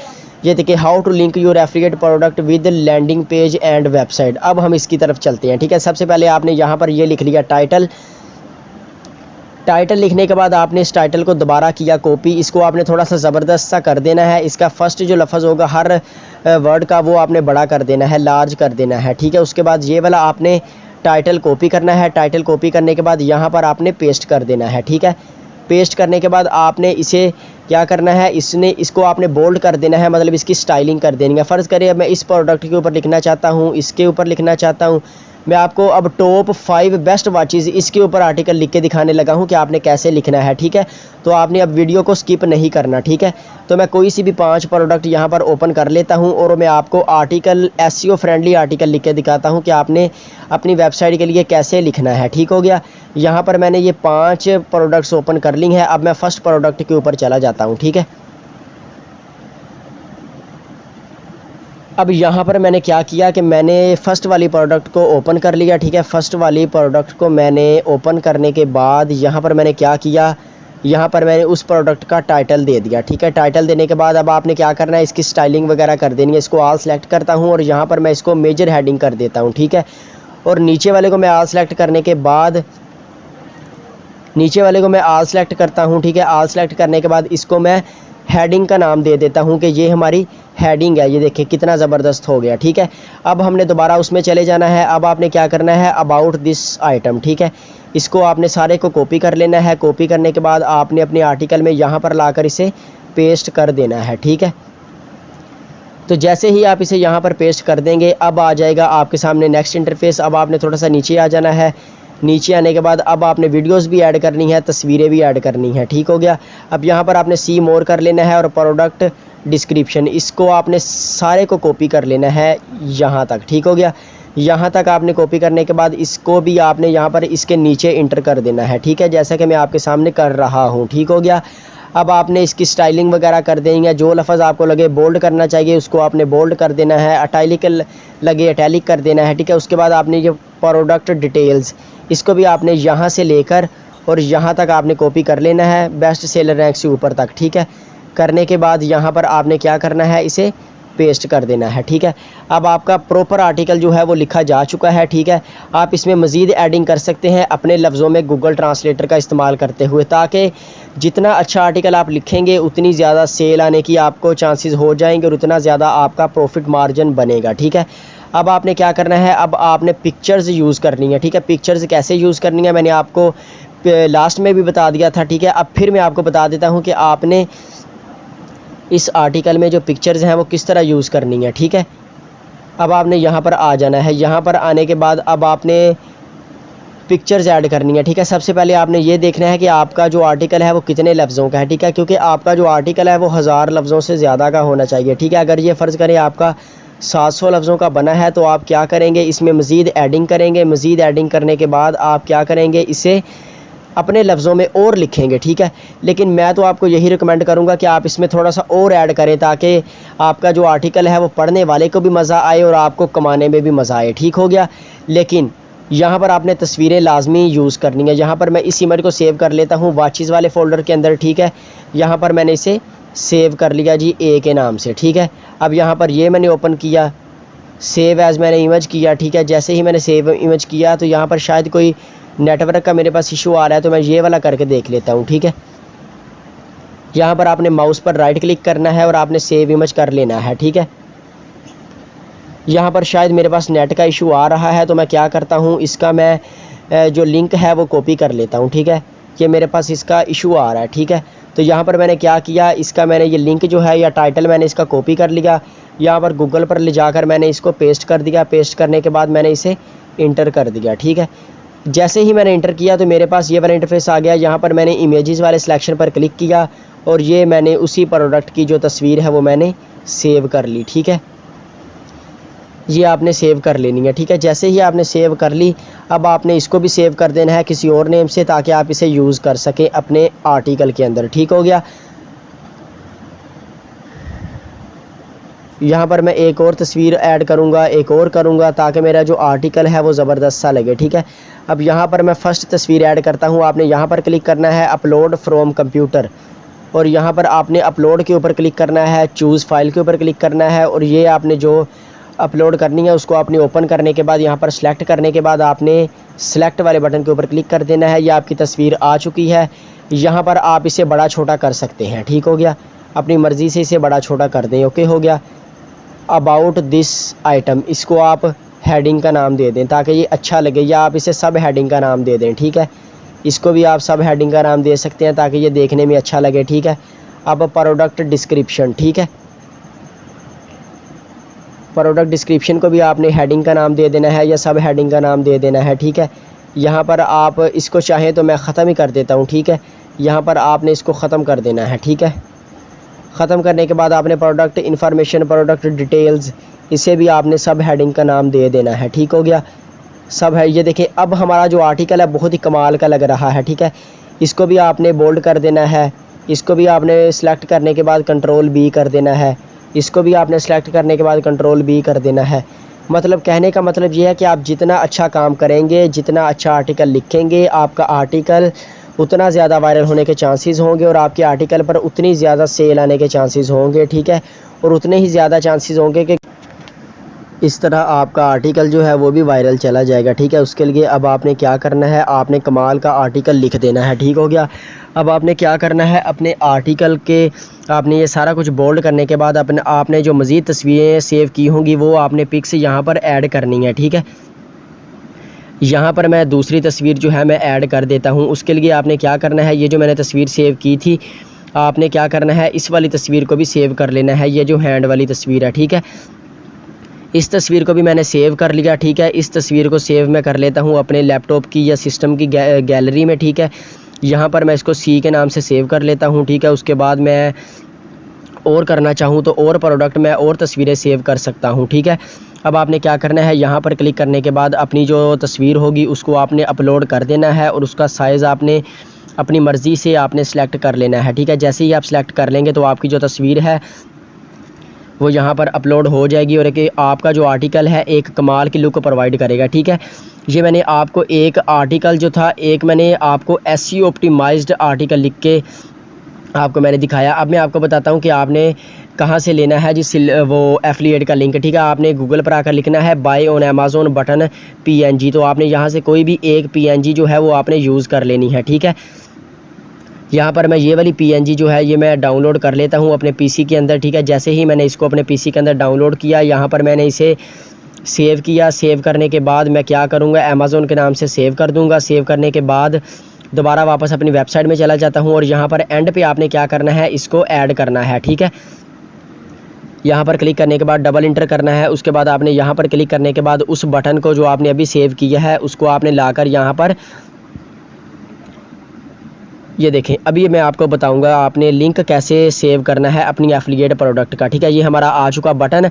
ये देखिए, how to link your affiliate product with landing page and website. अब हम इसकी तरफ चलते हैं, ठीक है। सबसे पहले आपने यहाँ पर ये लिख लिया टाइटल। टाइटल लिखने के बाद आपने इस टाइटल को दोबारा किया कॉपी, इसको आपने थोड़ा सा ज़बरदस्त सा कर देना है। इसका फर्स्ट जो लफ्ज़ होगा हर वर्ड का वो आपने बड़ा कर देना है, लार्ज कर देना है, ठीक है। उसके बाद ये वाला आपने टाइटल कॉपी करना है। टाइटल कॉपी करने के बाद यहाँ पर आपने पेस्ट कर देना है, ठीक है। पेस्ट करने के बाद आपने इसे क्या करना है, इसको आपने बोल्ड कर देना है, मतलब इसकी स्टाइलिंग कर देनी है। फ़र्ज़ करिए मैं इस प्रोडक्ट के ऊपर लिखना चाहता हूँ, इसके ऊपर लिखना चाहता हूँ, मैं आपको अब टॉप 5 बेस्ट वॉचेस इसके ऊपर आर्टिकल लिख के दिखाने लगा हूँ कि आपने कैसे लिखना है, ठीक है। तो आपने अब वीडियो को स्किप नहीं करना, ठीक है। तो मैं कोई सी भी 5 प्रोडक्ट यहाँ पर ओपन कर लेता हूँ और मैं आपको आर्टिकल एसईओ फ्रेंडली आर्टिकल लिख के दिखाता हूँ कि आपने अपनी वेबसाइट के लिए कैसे लिखना है, ठीक हो गया। यहाँ पर मैंने ये 5 प्रोडक्ट्स ओपन कर ली हैं। अब मैं फर्स्ट प्रोडक्ट के ऊपर चला जाता हूँ, ठीक है। अब यहाँ पर मैंने क्या किया कि मैंने फ़र्स्ट वाली प्रोडक्ट को ओपन कर लिया, ठीक है। फ़र्स्ट वाली प्रोडक्ट को मैंने ओपन करने के बाद यहाँ पर मैंने क्या किया, यहाँ पर मैंने उस प्रोडक्ट का टाइटल दे दिया, ठीक है। टाइटल देने के बाद अब आपने क्या करना है, इसकी स्टाइलिंग वगैरह कर देनी है। इसको ऑल सेलेक्ट करता हूँ और यहाँ पर मैं इसको मेजर हेडिंग कर देता हूँ, ठीक है। और नीचे वाले को मैं ऑल सेलेक्ट करने के बाद नीचे वाले को मैं ऑल सेलेक्ट करता हूँ, ठीक है। ऑल सेलेक्ट करने के बाद इसको मैं हेडिंग का नाम दे देता हूँ कि ये हमारी हेडिंग है। ये देखिए कितना ज़बरदस्त हो गया, ठीक है। अब हमने दोबारा उसमें चले जाना है। अब आपने क्या करना है, अबाउट दिस आइटम, ठीक है, इसको आपने सारे को कॉपी कर लेना है। कॉपी करने के बाद आपने अपने आर्टिकल में यहाँ पर लाकर इसे पेस्ट कर देना है, ठीक है। तो जैसे ही आप इसे यहाँ पर पेस्ट कर देंगे, अब आ जाएगा आपके सामने नेक्स्ट इंटरफेस। अब आपने थोड़ा सा नीचे आ जाना है। नीचे आने के बाद अब आपने वीडियोस भी ऐड करनी है, तस्वीरें भी ऐड करनी है, ठीक हो गया। अब यहाँ पर आपने सी मोर कर लेना है और प्रोडक्ट डिस्क्रिप्शन, इसको आपने सारे को कॉपी कर लेना है यहाँ तक, ठीक हो गया। यहाँ तक आपने कॉपी करने के बाद इसको भी आपने यहाँ पर इसके नीचे इंटर कर देना है, ठीक है, जैसा कि मैं आपके सामने कर रहा हूँ, ठीक हो गया। अब आपने इसकी स्टाइलिंग वगैरह कर देंगे। जो लफ्ज़ आपको लगे बोल्ड करना चाहिए उसको आपने बोल्ड कर देना है, अटैलिक लगे अटैलिक कर देना है, ठीक है। उसके बाद आपने ये प्रोडक्ट डिटेल्स, इसको भी आपने यहाँ से लेकर और यहाँ तक आपने कॉपी कर लेना है, बेस्ट सेलर रैंक से ऊपर तक, ठीक है। करने के बाद यहाँ पर आपने क्या करना है, इसे पेस्ट कर देना है, ठीक है। अब आपका प्रॉपर आर्टिकल जो है वो लिखा जा चुका है, ठीक है। आप इसमें मज़ीद एडिंग कर सकते हैं अपने लफ्ज़ों में गूगल ट्रांसलेटर का इस्तेमाल करते हुए, ताकि जितना अच्छा आर्टिकल आप लिखेंगे उतनी ज़्यादा सेल आने की आपको चांसेस हो जाएंगे और उतना ज़्यादा आपका प्रॉफिट मार्जिन बनेगा, ठीक है। अब आपने क्या करना है, अब आपने पिक्चर्स यूज़ करनी है, ठीक है। पिक्चर्स कैसे यूज़ करनी है मैंने आपको लास्ट में भी बता दिया था, ठीक है। अब फिर मैं आपको बता देता हूँ कि आपने इस आर्टिकल में जो पिक्चर्स हैं वो किस तरह यूज़ करनी है, ठीक है। अब आपने यहाँ पर आ जाना है। यहाँ पर आने के बाद अब आपने पिक्चर्स ऐड करनी है, ठीक है। सबसे पहले आपने ये देखना है कि आपका जो आर्टिकल है वो कितने लफ्ज़ों का है, ठीक है, क्योंकि आपका जो आर्टिकल है वो 1000 लफ्ज़ों से ज़्यादा का होना चाहिए, ठीक है। अगर ये फ़र्ज़ करें आपका 700 लफ्ज़ों का बना है तो आप क्या करेंगे, इसमें मज़ीद एडिंग करेंगे। मज़ीद एडिंग करने के बाद आप क्या करेंगे, इसे अपने लफ्ज़ों में और लिखेंगे, ठीक है। लेकिन मैं तो आपको यही रिकमेंड करूँगा कि आप इसमें थोड़ा सा और ऐड करें, ताकि आपका जो आर्टिकल है वो पढ़ने वाले को भी मज़ा आए और आपको कमाने में भी मज़ा आए, ठीक हो गया। लेकिन यहाँ पर आपने तस्वीरें लाजमी यूज़ करनी है। यहाँ पर मैं इस इमेज को सेव कर लेता हूँ वाचेस वाले फ़ोल्डर के अंदर, ठीक है। यहाँ पर मैंने इसे सेव कर लिया जी ए के नाम से, ठीक है। अब यहाँ पर ये मैंने ओपन किया, सेव एज़ मैंने इमेज किया, ठीक है। जैसे ही मैंने सेव इमेज किया तो यहाँ पर शायद कोई नेटवर्क का मेरे पास इशू आ रहा है, तो मैं ये वाला करके देख लेता हूँ, ठीक है। यहाँ पर आपने माउस पर राइट क्लिक करना है और आपने सेव इमेज कर लेना है, ठीक है। यहाँ पर शायद मेरे पास नेट का इशू आ रहा है, तो मैं क्या करता हूँ, इसका मैं जो लिंक है वो कॉपी कर लेता हूँ, ठीक है। ये मेरे पास इसका इशू आ रहा है, ठीक है। तो यहाँ पर मैंने क्या किया, इसका मैंने ये लिंक जो है या टाइटल मैंने इसका कॉपी कर लिया। यहाँ पर गूगल पर ले जाकर मैंने इसको पेस्ट कर दिया। पेस्ट करने के बाद मैंने इसे इंटर कर दिया, ठीक है। जैसे ही मैंने इंटर किया तो मेरे पास ये वाला इंटरफेस आ गया। यहाँ पर मैंने इमेजेस वाले सिलेक्शन पर क्लिक किया और ये मैंने उसी प्रोडक्ट की जो तस्वीर है वो मैंने सेव कर ली, ठीक है। ये आपने सेव कर लेनी है, ठीक है। जैसे ही आपने सेव कर ली, अब आपने इसको भी सेव कर देना है किसी और नेम से, ताकि आप इसे यूज़ कर सकें अपने आर्टिकल के अंदर, ठीक हो गया। यहाँ पर मैं एक और तस्वीर ऐड करूँगा, एक और करूँगा, ताकि मेरा जो आर्टिकल है वो ज़बरदस्त सा लगे, ठीक है। अब यहाँ पर मैं फ़र्स्ट तस्वीर ऐड करता हूँ। आपने यहाँ पर क्लिक करना है अपलोड फ्रॉम कंप्यूटर, और यहाँ पर आपने अपलोड के ऊपर क्लिक करना है, चूज़ फाइल के ऊपर क्लिक करना है, और ये आपने जो अपलोड करनी है उसको आपने ओपन करने के बाद यहाँ पर सेलेक्ट करने के बाद आपने सेलेक्ट वाले बटन के ऊपर क्लिक कर देना है। ये आपकी तस्वीर आ चुकी है। यहाँ पर आप इसे बड़ा छोटा कर सकते हैं, ठीक हो गया। अपनी मर्ज़ी से इसे बड़ा छोटा कर दें, ओके हो गया। अबाउट दिस आइटम, इसको आप हेडिंग का नाम दे दें ताकि ये अच्छा लगे, या आप इसे सब हेडिंग का नाम दे दें, ठीक है। इसको भी आप सब हेडिंग का नाम दे सकते हैं ताकि ये देखने में अच्छा लगे, ठीक है। अब प्रोडक्ट डिस्क्रिप्शन, ठीक है। प्रोडक्ट डिस्क्रिप्शन को भी आपने हेडिंग का नाम दे देना है या सब हेडिंग का नाम दे देना है, ठीक है। यहाँ पर आप इसको चाहें तो मैं ख़त्म ही कर देता हूँ, ठीक है। यहाँ पर आपने इसको ख़त्म कर देना है, ठीक है। ख़त्म करने के बाद आपने प्रोडक्ट इन्फॉर्मेशन, प्रोडक्ट डिटेल्स, इसे भी आपने सब हेडिंग का नाम दे देना है, ठीक हो गया। सब है, ये देखिए अब हमारा जो आर्टिकल है बहुत ही कमाल का लग रहा है, ठीक है। इसको भी आपने बोल्ड कर देना है। इसको भी आपने सेलेक्ट करने के बाद कंट्रोल बी कर देना है। इसको भी आपने सेलेक्ट करने के बाद कंट्रोल बी कर देना है। मतलब कहने का मतलब ये है कि आप जितना अच्छा काम करेंगे, जितना अच्छा आर्टिकल लिखेंगे, आपका आर्टिकल उतना ज़्यादा वायरल होने के चांसेस होंगे और आपके आर्टिकल पर उतनी ज़्यादा सेल आने के चांसेस होंगे, ठीक है। और उतने ही ज़्यादा चांसेस होंगे कि इस तरह आपका आर्टिकल जो है वो भी वायरल चला जाएगा, ठीक है। उसके लिए अब आपने क्या करना है, आपने कमाल का आर्टिकल लिख देना है, ठीक हो गया। अब आपने क्या करना है, अपने आर्टिकल के आपने ये सारा कुछ बोल्ड करने के बाद अपने आपने जो मज़ीद तस्वीरें सेव की होंगी वो आपने पिक्स यहाँ पर ऐड करनी है, ठीक है। यहाँ पर मैं दूसरी तस्वीर जो है मैं ऐड कर देता हूँ। उसके लिए आपने क्या करना है, ये जो मैंने तस्वीर सेव की थी आपने क्या करना है, इस वाली तस्वीर को भी सेव कर लेना है। ये जो हैंड वाली तस्वीर है, ठीक है, इस तस्वीर को भी मैंने सेव कर लिया, ठीक है। इस तस्वीर को सेव मैं कर लेता हूँ अपने लैपटॉप की या सिस्टम की गैलरी में, ठीक है। यहाँ पर मैं इसको सी के नाम से सेव कर लेता हूँ, ठीक है। उसके बाद मैं और करना चाहूँ तो और प्रोडक्ट मैं और तस्वीरें सेव कर सकता हूँ, ठीक है। अब आपने क्या करना है, यहाँ पर क्लिक करने के बाद अपनी जो तस्वीर होगी उसको आपने अपलोड कर देना है और उसका साइज़ आपने अपनी मर्ज़ी से आपने सेलेक्ट कर लेना है, ठीक है। जैसे ही आप सेलेक्ट कर लेंगे तो आपकी जो तस्वीर है वो यहाँ पर अपलोड हो जाएगी और एक आपका जो आर्टिकल है एक कमाल की लुक प्रोवाइड करेगा, ठीक है। ये मैंने आपको एक आर्टिकल जो था, एक मैंने आपको SEO ऑप्टिमाइज्ड आर्टिकल लिख के आपको मैंने दिखाया। अब मैं आपको बताता हूँ कि आपने कहाँ से लेना है जिस वो एफिलिएट का लिंक, ठीक है। आपने गूगल पर आकर लिखना है buy on Amazon button PNG, तो आपने यहाँ से कोई भी एक PNG जो है वो आपने यूज़ कर लेनी है, ठीक है। यहाँ पर मैं ये वाली PNG जो है ये मैं डाउनलोड कर लेता हूँ अपने PC के अंदर, ठीक है। जैसे ही मैंने इसको अपने PC के अंदर डाउनलोड किया, यहाँ पर मैंने इसे सेव किया। सेव करने के बाद मैं क्या करूँगा, अमेज़न के नाम से सेव कर दूँगा। सेव करने के बाद दोबारा वापस अपनी वेबसाइट में चला जाता हूँ और यहाँ पर एंड पे आपने क्या करना है, इसको ऐड करना है, ठीक है। यहाँ पर क्लिक करने के बाद डबल इंटर करना है। उसके बाद आपने यहाँ पर क्लिक करने के बाद उस बटन को जो आपने अभी सेव किया है उसको आपने लाकर यहाँ पर, ये देखें, अभी मैं आपको बताऊंगा आपने लिंक कैसे सेव करना है अपनी एफिलिएट प्रोडक्ट का, ठीक है। ये हमारा आ चुका बटन।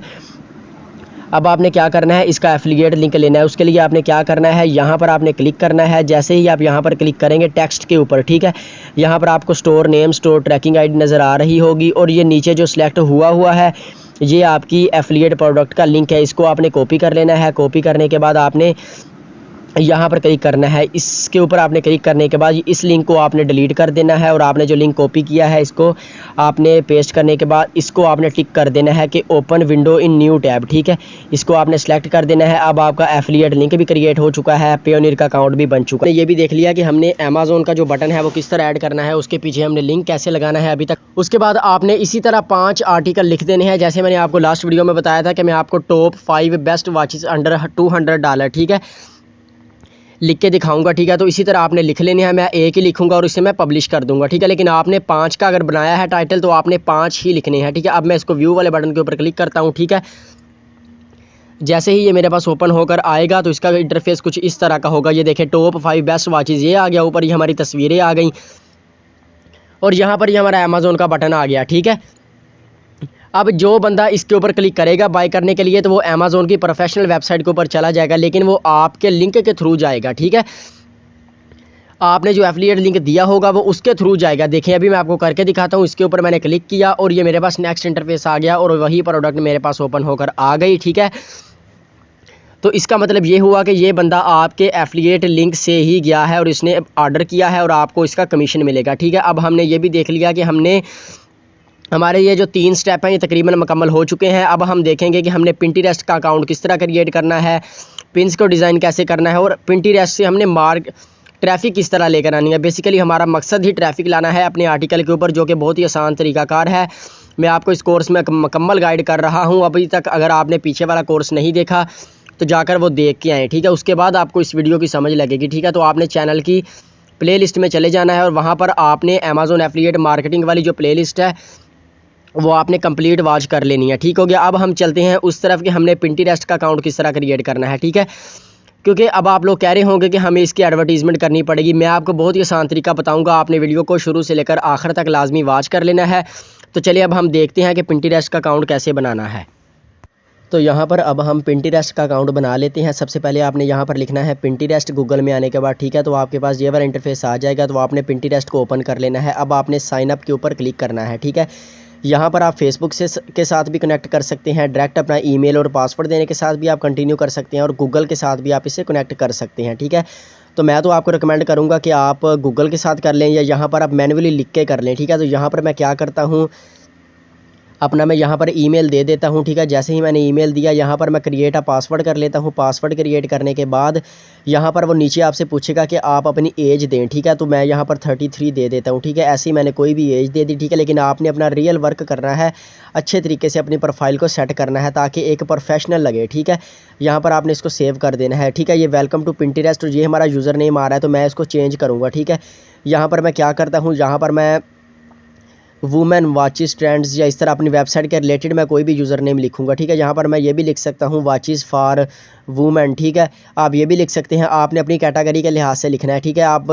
अब आपने क्या करना है, इसका एफिलिएट लिंक लेना है। उसके लिए आपने क्या करना है, यहाँ पर आपने क्लिक करना है। जैसे ही आप यहाँ पर क्लिक करेंगे टेक्स्ट के ऊपर, ठीक है, यहाँ पर आपको store name, store tracking ID नज़र आ रही होगी और ये नीचे जो सिलेक्ट हुआ है ये आपकी एफिलिएट प्रोडक्ट का लिंक है। इसको आपने कॉपी कर लेना है। कॉपी करने के बाद आपने यहाँ पर क्लिक करना है। इसके ऊपर आपने क्लिक करने के बाद इस लिंक को आपने डिलीट कर देना है और आपने जो लिंक कॉपी किया है इसको आपने पेस्ट करने के बाद इसको आपने टिक कर देना है कि open window in new tab, ठीक है। इसको आपने सेलेक्ट कर देना है। अब आपका एफिलिएट लिंक भी क्रिएट हो चुका है, पेयोनियर का अकाउंट भी बन चुका है। ये भी देख लिया कि हमने अमेज़न का जो बटन है वो किस तरह ऐड करना है, उसके पीछे हमने लिंक कैसे लगाना है अभी तक। उसके बाद आपने इसी तरह 5 आर्टिकल लिख देने हैं। जैसे मैंने आपको लास्ट वीडियो में बताया था कि मैं आपको टॉप 5 बेस्ट वॉचेस अंडर $200, ठीक है, लिख के दिखाऊंगा, ठीक है। तो इसी तरह आपने लिख लेने हैं। मैं एक ही लिखूंगा और इसे मैं पब्लिश कर दूंगा, ठीक है। लेकिन आपने 5 का अगर बनाया है टाइटल तो आपने 5 ही लिखने हैं, ठीक है। अब मैं इसको व्यू वाले बटन के ऊपर क्लिक करता हूं, ठीक है। जैसे ही ये मेरे पास ओपन होकर आएगा तो इसका इंटरफेस कुछ इस तरह का होगा। ये देखें टॉप 5 बेस्ट वॉचेस ये आ गया, ऊपर ही हमारी तस्वीरें आ गई और यहाँ पर ही हमारा अमेज़न का बटन आ गया, ठीक है। अब जो बंदा इसके ऊपर क्लिक करेगा बाय करने के लिए तो वो अमेज़न की प्रोफेशनल वेबसाइट के ऊपर चला जाएगा, लेकिन वो आपके लिंक के थ्रू जाएगा, ठीक है। आपने जो एफिलिएट लिंक दिया होगा वो उसके थ्रू जाएगा। देखिए अभी मैं आपको करके दिखाता हूँ। इसके ऊपर मैंने क्लिक किया और ये मेरे पास नेक्स्ट इंटरफेस आ गया और वही प्रोडक्ट मेरे पास ओपन होकर आ गई, ठीक है। तो इसका मतलब ये हुआ कि ये बंदा आपके एफिलिएट लिंक से ही गया है और इसने ऑर्डर किया है और आपको इसका कमीशन मिलेगा, ठीक है। अब हमने ये भी देख लिया कि हमने हमारे ये जो 3 स्टेप हैं ये तकरीबन मुकम्मल हो चुके हैं। अब हम देखेंगे कि हमने पिंटरेस्ट का अकाउंट किस तरह क्रिएट करना है, पिंस को डिज़ाइन कैसे करना है और पिंटरेस्ट से हमने ट्रैफिक किस तरह लेकर आनी है। बेसिकली हमारा मकसद ही ट्रैफिक लाना है अपने आर्टिकल के ऊपर, जो कि बहुत ही आसान तरीकाकार है। मैं आपको इस कोर्स में मुकम्मल गाइड कर रहा हूँ। अभी तक अगर आपने पीछे वाला कोर्स नहीं देखा तो जाकर वो देख के आएँ, ठीक है। उसके बाद आपको इस वीडियो की समझ लगेगी, ठीक है। तो आपने चैनल की प्लेलिस्ट में चले जाना है और वहाँ पर आपने अमेज़न एफिलिएट मार्केटिंग वाली जो प्लेलिस्ट है वो आपने कंप्लीट वॉच कर लेनी है, ठीक हो गया। अब हम चलते हैं उस तरफ कि हमने पिंटरेस्ट का अकाउंट किस तरह क्रिएट करना है, ठीक है। क्योंकि अब आप लोग कह रहे होंगे कि हमें इसकी एडवर्टीजमेंट करनी पड़ेगी। मैं आपको बहुत ही आसान तरीका बताऊंगा। आपने वीडियो को शुरू से लेकर आखिर तक लाजमी वॉच कर लेना है। तो चलिए अब हम देखते हैं कि पिंटरेस्ट का अकाउंट कैसे बनाना है। तो यहाँ पर अब हम पिंटरेस्ट का अकाउंट बना लेते हैं। सबसे पहले आपने यहाँ पर लिखना है पिंटरेस्ट गूगल में आने के बाद, ठीक है। तो आपके पास ये वाला इंटरफेस आ जाएगा। तो आपने पिंटरेस्ट को ओपन कर लेना है। अब आपने साइन अप के ऊपर क्लिक करना है, ठीक है। यहाँ पर आप फेसबुक के साथ भी कनेक्ट कर सकते हैं, डायरेक्ट अपना ईमेल और पासवर्ड देने के साथ भी आप कंटिन्यू कर सकते हैं और गूगल के साथ भी आप इसे कनेक्ट कर सकते हैं, ठीक है। तो मैं तो आपको रिकमेंड करूँगा कि आप गूगल के साथ कर लें या यहाँ पर आप मैन्युअली लिख के कर लें, ठीक है। तो यहाँ पर मैं क्या करता हूँ, अपना मैं यहाँ पर ईमेल दे देता हूँ, ठीक है। जैसे ही मैंने ईमेल दिया, यहाँ पर मैं क्रिएट अ पासवर्ड कर लेता हूँ। पासवर्ड क्रिएट करने के बाद यहाँ पर वो नीचे आपसे पूछेगा कि आप अपनी एज दें, ठीक है। तो मैं यहाँ पर 33 दे देता हूँ, ठीक है। ऐसे ही मैंने कोई भी एज दे दी, ठीक है। लेकिन आपने अपना रियल वर्क करना है, अच्छे तरीके से अपनी प्रोफाइल को सेट करना है ताकि एक प्रोफेशनल लगे, ठीक है। यहाँ पर आपने इसको सेव कर देना है, ठीक है। ये वेलकम टू पिंटरेस्ट, ये हमारा यूज़र नेम आ रहा है, तो मैं इसको चेंज करूँगा, ठीक है। यहाँ पर मैं क्या करता हूँ, यहाँ पर मैं वुमेन वाचिस ट्रेंड्स या इस तरह अपनी वेबसाइट के रिलेटेड मैं कोई भी यूज़र नेम लिखूंगा, ठीक है। यहाँ पर मैं ये भी लिख सकता हूँ वाचिस फॉर वुमेन, ठीक है। आप ये भी लिख सकते हैं, आपने अपनी कैटेगरी के लिहाज से लिखना है, ठीक है। आप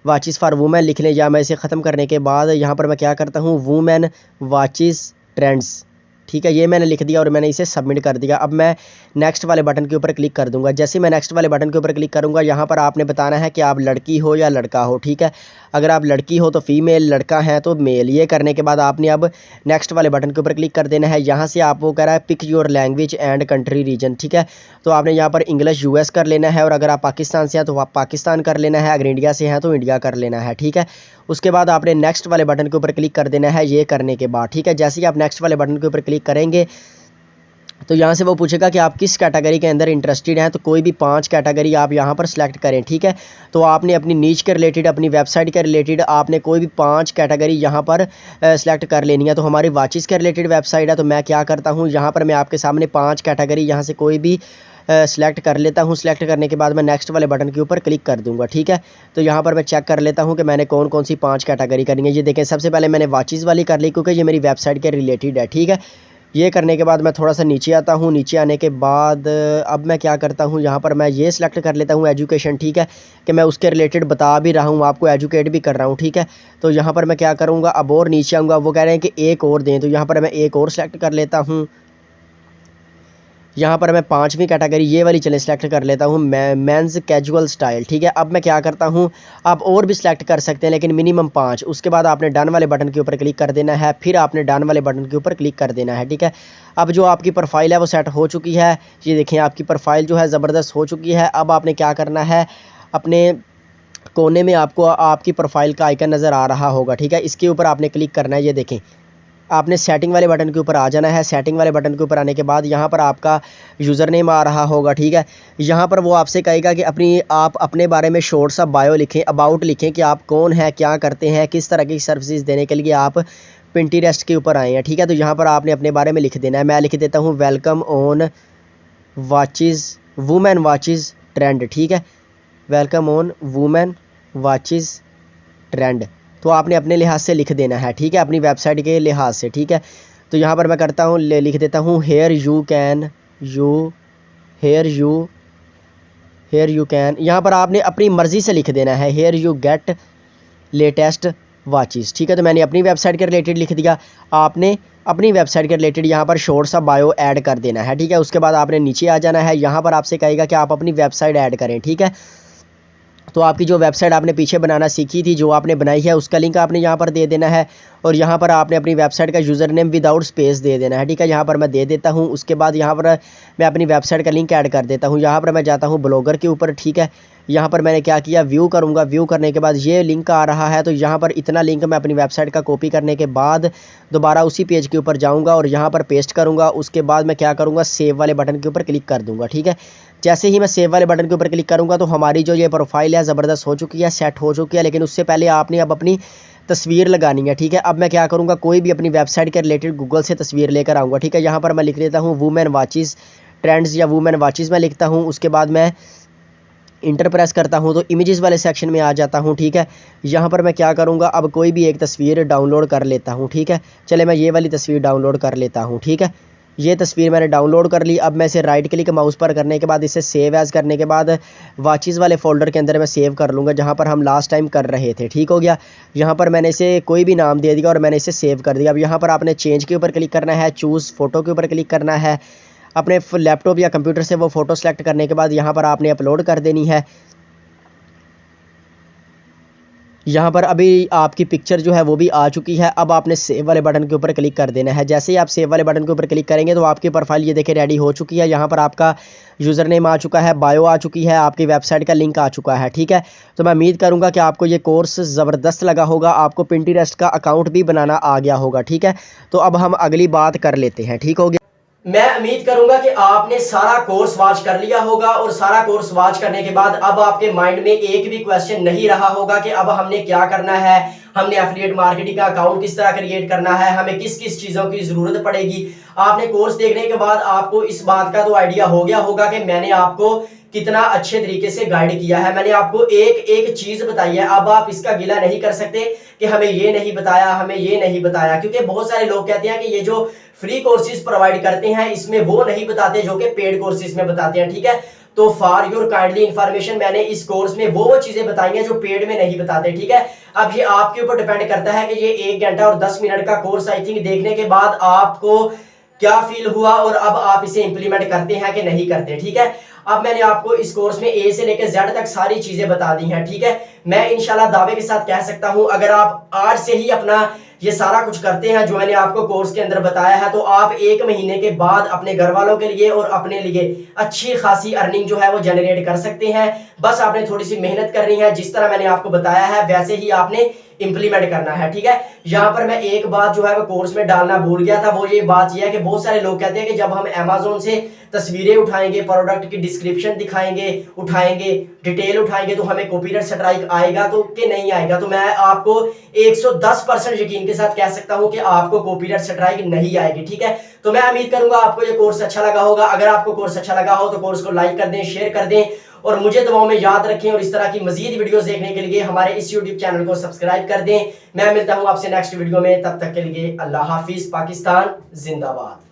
वाचिस फॉर वुमेन लिख लें, या मैं इसे ख़त्म करने के बाद यहाँ पर मैं क्या करता हूँ, वुमेन वाचिस ट्रेंड्स, ठीक है। ये मैंने लिख दिया और मैंने इसे सबमिट कर दिया। अब मैं नेक्स्ट वाले बटन के ऊपर क्लिक कर दूंगा। जैसे मैं नेक्स्ट वाले बटन के ऊपर क्लिक करूंगा, यहाँ पर आपने बताना है कि आप लड़की हो या लड़का हो, ठीक है। अगर आप लड़की हो तो फीमेल, लड़का है तो मेल। ये करने के बाद आपने अब नेक्स्ट वाले बटन के ऊपर क्लिक कर देना है। यहाँ से आपको कह रहा है pick your language and country region, ठीक है। तो आपने यहाँ पर इंग्लिश यूएस कर लेना है, और अगर आप पाकिस्तान से हैं तो आप पाकिस्तान कर लेना है, अगर इंडिया से हैं तो इंडिया कर लेना है, ठीक है। उसके बाद आपने नेक्स्ट वाले बटन के ऊपर क्लिक कर देना है ये करने के बाद, ठीक है। जैसे ही आप नेक्स्ट वाले बटन के ऊपर क्लिक करेंगे तो यहाँ से वो पूछेगा कि आप किस कैटेगरी के अंदर इंटरेस्टेड हैं, तो कोई भी 5 कैटेगरी आप यहाँ पर सेलेक्ट करें, ठीक है। तो आपने अपनी नीच के रिलेटेड, अपनी वेबसाइट के रिलेटेड आपने कोई भी 5 कैटेगरी यहाँ पर सेलेक्ट कर लेनी है। तो हमारी वाचिस के रिलेटेड वेबसाइट है, तो मैं क्या करता हूँ, यहाँ पर मैं आपके सामने 5 कैटेगरी यहाँ से कोई भी सेलेक्ट कर लेता हूँ। सेलेक्ट करने के बाद मैं नेक्स्ट वाले बटन के ऊपर क्लिक कर दूंगा, ठीक है। तो यहाँ पर मैं चेक कर लेता हूँ कि मैंने कौन कौन सी 5 कैटेगरी करनी है। ये देखें, सबसे पहले मैंने वाचिस वाली कर ली क्योंकि ये मेरी वेबसाइट के रिलेटेड है, ठीक है। ये करने के बाद मैं थोड़ा सा नीचे आता हूँ। नीचे आने के बाद अब मैं क्या करता हूँ, यहाँ पर मैं ये सिलेक्ट कर लेता हूँ एजुकेशन, ठीक है, कि मैं उसके रिलेटेड बता भी रहा हूँ, आपको एजुकेट भी कर रहा हूँ, ठीक है। तो यहाँ पर मैं क्या करूँगा, अब और नीचे आऊँगा, वो कह रहे हैं कि एक और दें, तो यहाँ पर मैं एक और सिलेक्ट कर लेता हूँ। यहाँ पर मैं 5वीं कैटेगरी ये वाली चले सेलेक्ट कर लेता हूँ, मेंस कैजुअल स्टाइल, ठीक है। अब मैं क्या करता हूँ, आप और भी सिलेक्ट कर सकते हैं लेकिन मिनिमम 5। उसके बाद आपने डन वाले बटन के ऊपर क्लिक कर देना है, फिर आपने डन वाले बटन के ऊपर क्लिक कर देना है, ठीक है। अब जो आपकी प्रोफाइल है वो सेट हो चुकी है। ये देखें, आपकी प्रोफाइल जो है ज़बरदस्त हो चुकी है। अब आपने क्या करना है, अपने कोने में आपको आपकी प्रोफाइल का आइकन नज़र आ रहा होगा, ठीक है। इसके ऊपर आपने क्लिक करना है। ये देखें, आपने सेटिंग वाले बटन के ऊपर आ जाना है। सेटिंग वाले बटन के ऊपर आने के बाद यहाँ पर आपका यूज़र नेम आ रहा होगा, ठीक है। यहाँ पर वो आपसे कहेगा कि आप अपने बारे में शॉर्ट सा बायो लिखें, अबाउट लिखें कि आप कौन हैं, क्या करते हैं, किस तरह की सर्विसेज देने के लिए आप पिंटरेस्ट के ऊपर आए हैं, ठीक है। तो यहाँ पर आपने अपने बारे में लिख देना है। मैं लिख देता हूँ वेलकम ऑन वाचिस वुमेन वाचिस ट्रेंड, ठीक है। वेलकम ऑन वुमेन वाचिस ट्रेंड, तो आपने अपने लिहाज से लिख देना है, ठीक है, अपनी वेबसाइट के लिहाज से, ठीक है। तो यहाँ पर मैं करता हूँ, लिख देता हूँ हेयर यू कैन यहाँ पर आपने अपनी मर्ज़ी से लिख देना है, हेयर यू गेट लेटेस्ट वाचिस, ठीक है। तो मैंने अपनी वेबसाइट के रिलेटेड लिख दिया। आपने अपनी वेबसाइट के रिलेटेड यहाँ पर शॉर्ट सा बायो ऐड कर देना है, ठीक है। उसके बाद आपने नीचे आ जाना है। यहाँ पर आपसे कहेगा कि आप अपनी वेबसाइट ऐड करें, ठीक है। तो आपकी जो वेबसाइट आपने पीछे बनाना सीखी थी, जो आपने बनाई है, उसका लिंक आपने यहाँ पर दे देना है, और यहाँ पर आपने अपनी वेबसाइट का यूज़र नेम विदाउट स्पेस दे देना है, ठीक है। यहाँ पर मैं दे देता हूँ। उसके बाद यहाँ पर मैं अपनी वेबसाइट का लिंक ऐड कर देता हूँ। यहाँ पर मैं जाता हूँ ब्लॉगर के ऊपर, ठीक है। यहाँ पर मैंने क्या किया, व्यू करूँगा। व्यू करने के बाद ये लिंक आ रहा है, तो यहाँ पर इतना लिंक मैं अपनी वेबसाइट का कॉपी करने के बाद दोबारा उसी पेज के ऊपर जाऊँगा और यहाँ पर पेस्ट करूँगा। उसके बाद मैं क्या करूँगा, सेव वाले बटन के ऊपर क्लिक कर दूँगा, ठीक है। जैसे ही मैं सेव वाले बटन के ऊपर क्लिक करूँगा तो हमारी जो ये प्रोफाइल है ज़बरदस्त हो चुकी है, सेट हो चुकी है। लेकिन उससे पहले आपने अब अपनी तस्वीर लगानी है, ठीक है। अब मैं क्या करूँगा, कोई भी अपनी वेबसाइट के रिलेटेड गूगल से तस्वीर लेकर आऊँगा, ठीक है। यहाँ पर मैं लिख लेता हूँ वुमेन वाचिस ट्रेंड्स या वुमेन वाचिस मैं लिखता हूँ। उसके बाद मैं इंटर प्रेस करता हूँ तो इमेजेस वाले सेक्शन में आ जाता हूँ, ठीक है। यहाँ पर मैं क्या करूँगा, अब कोई भी एक तस्वीर डाउनलोड कर लेता हूँ, ठीक है। चले मैं ये वाली तस्वीर डाउनलोड कर लेता हूँ, ठीक है। ये तस्वीर मैंने डाउनलोड कर ली। अब मैं इसे राइट क्लिक माउस पर करने के बाद इसे सेव एज़ करने के बाद वाचिस वाले फोल्डर के अंदर मैं सेव कर लूँगा, जहाँ पर हम लास्ट टाइम कर रहे थे, ठीक हो गया। यहाँ पर मैंने इसे कोई भी नाम दे दिया और मैंने इसे सेव कर दिया। अब यहाँ पर आपने चेंज के ऊपर क्लिक करना है, चूज़ फ़ोटो के ऊपर क्लिक करना है। अपने लैपटॉप या कंप्यूटर से वो फ़ोटो सेलेक्ट करने के बाद यहाँ पर आपने अपलोड कर देनी है। यहाँ पर अभी आपकी पिक्चर जो है वो भी आ चुकी है। अब आपने सेव वाले बटन के ऊपर क्लिक कर देना है। जैसे ही आप सेव वाले बटन के ऊपर क्लिक करेंगे तो आपकी प्रोफाइल ये देखिए रेडी हो चुकी है। यहाँ पर आपका यूज़र नेम आ चुका है, बायो आ चुकी है, आपकी वेबसाइट का लिंक आ चुका है। ठीक है, तो मैं उम्मीद करूँगा कि आपको ये कोर्स ज़बरदस्त लगा होगा, आपको पिंटरेस्ट का अकाउंट भी बनाना आ गया होगा। ठीक है, तो अब हम अगली बात कर लेते हैं। ठीक हो गया। मैं उम्मीद करूंगा कि आपने सारा कोर्स वॉच कर लिया होगा और सारा कोर्स वॉच करने के बाद अब आपके माइंड में एक भी क्वेश्चन नहीं रहा होगा कि अब हमने क्या करना है, हमने एफिलिएट मार्केटिंग का अकाउंट किस तरह क्रिएट करना है, हमें किस किस चीजों की जरूरत पड़ेगी। आपने कोर्स देखने के बाद आपको इस बात का तो आइडिया हो गया होगा कि मैंने आपको कितना अच्छे तरीके से गाइड किया है, मैंने आपको एक एक चीज बताई है। अब आप इसका गिला नहीं कर सकते कि हमें ये नहीं बताया, हमें ये नहीं बताया, क्योंकि बहुत सारे लोग कहते हैं कि ये जो फ्री कोर्सेज प्रोवाइड करते हैं इसमें वो नहीं बताते जो कि पेड कोर्सेज में बताते हैं। ठीक है, तो फॉर योर काइंडली इंफॉर्मेशन मैंने इस कोर्स में वो चीजें बताई हैं जो पेड में नहीं बताते। ठीक है, अब ये आपके ऊपर डिपेंड करता है कि ये 1 घंटा और 10 मिनट का कोर्स आई थिंक देखने के बाद आपको क्या फील हुआ और अब आप इसे इंप्लीमेंट करते हैं कि नहीं करते। ठीक है, अब मैंने आपको इस कोर्स में ए से लेकर जेड तक सारी चीजें बता दी हैं। ठीक है, मैं इंशाल्लाह दावे के साथ कह सकता हूं अगर आप आज से ही अपना ये सारा कुछ करते हैं जो मैंने आपको कोर्स के अंदर बताया है, तो आप 1 महीने के बाद अपने घर वालों के लिए और अपने लिए अच्छी खासी अर्निंग जो है वो जनरेट कर सकते हैं। बस आपने थोड़ी सी मेहनत करनी है, जिस तरह मैंने आपको बताया है वैसे ही आपने इंप्लीमेंट करना है। ठीक है, यहाँ पर मैं एक बात जो है वो कोर्स में डालना भूल गया था, वो ये बात यह है कि बहुत सारे लोग कहते हैं कि जब हम अमेज़न से तस्वीरें उठाएंगे, प्रोडक्ट की डिस्क्रिप्शन दिखाएंगे, उठाएंगे, डिटेल उठाएंगे तो हमें कॉपीराइट स्ट्राइक आएगा तो कि नहीं आएगा। तो मैं आपको 110% यकीन के साथ कह सकता हूं कि आपको कॉपीराइट स्ट्राइक नहीं आएगी। ठीक है, तो मैं उम्मीद करूंगा आपको ये कोर्स अच्छा लगा होगा। अगर आपको कोर्स अच्छा लगा हो तो कोर्स को लाइक कर दें, शेयर कर दें और मुझे दुआओं में याद रखें। और इस तरह की मजीद वीडियोस देखने के लिए हमारे इस यूट्यूब चैनल को सब्सक्राइब कर दें। मैं मिलता हूं आपसे नेक्स्ट वीडियो में, तब तक के लिए अल्लाह हाफिज। पाकिस्तान जिंदाबाद।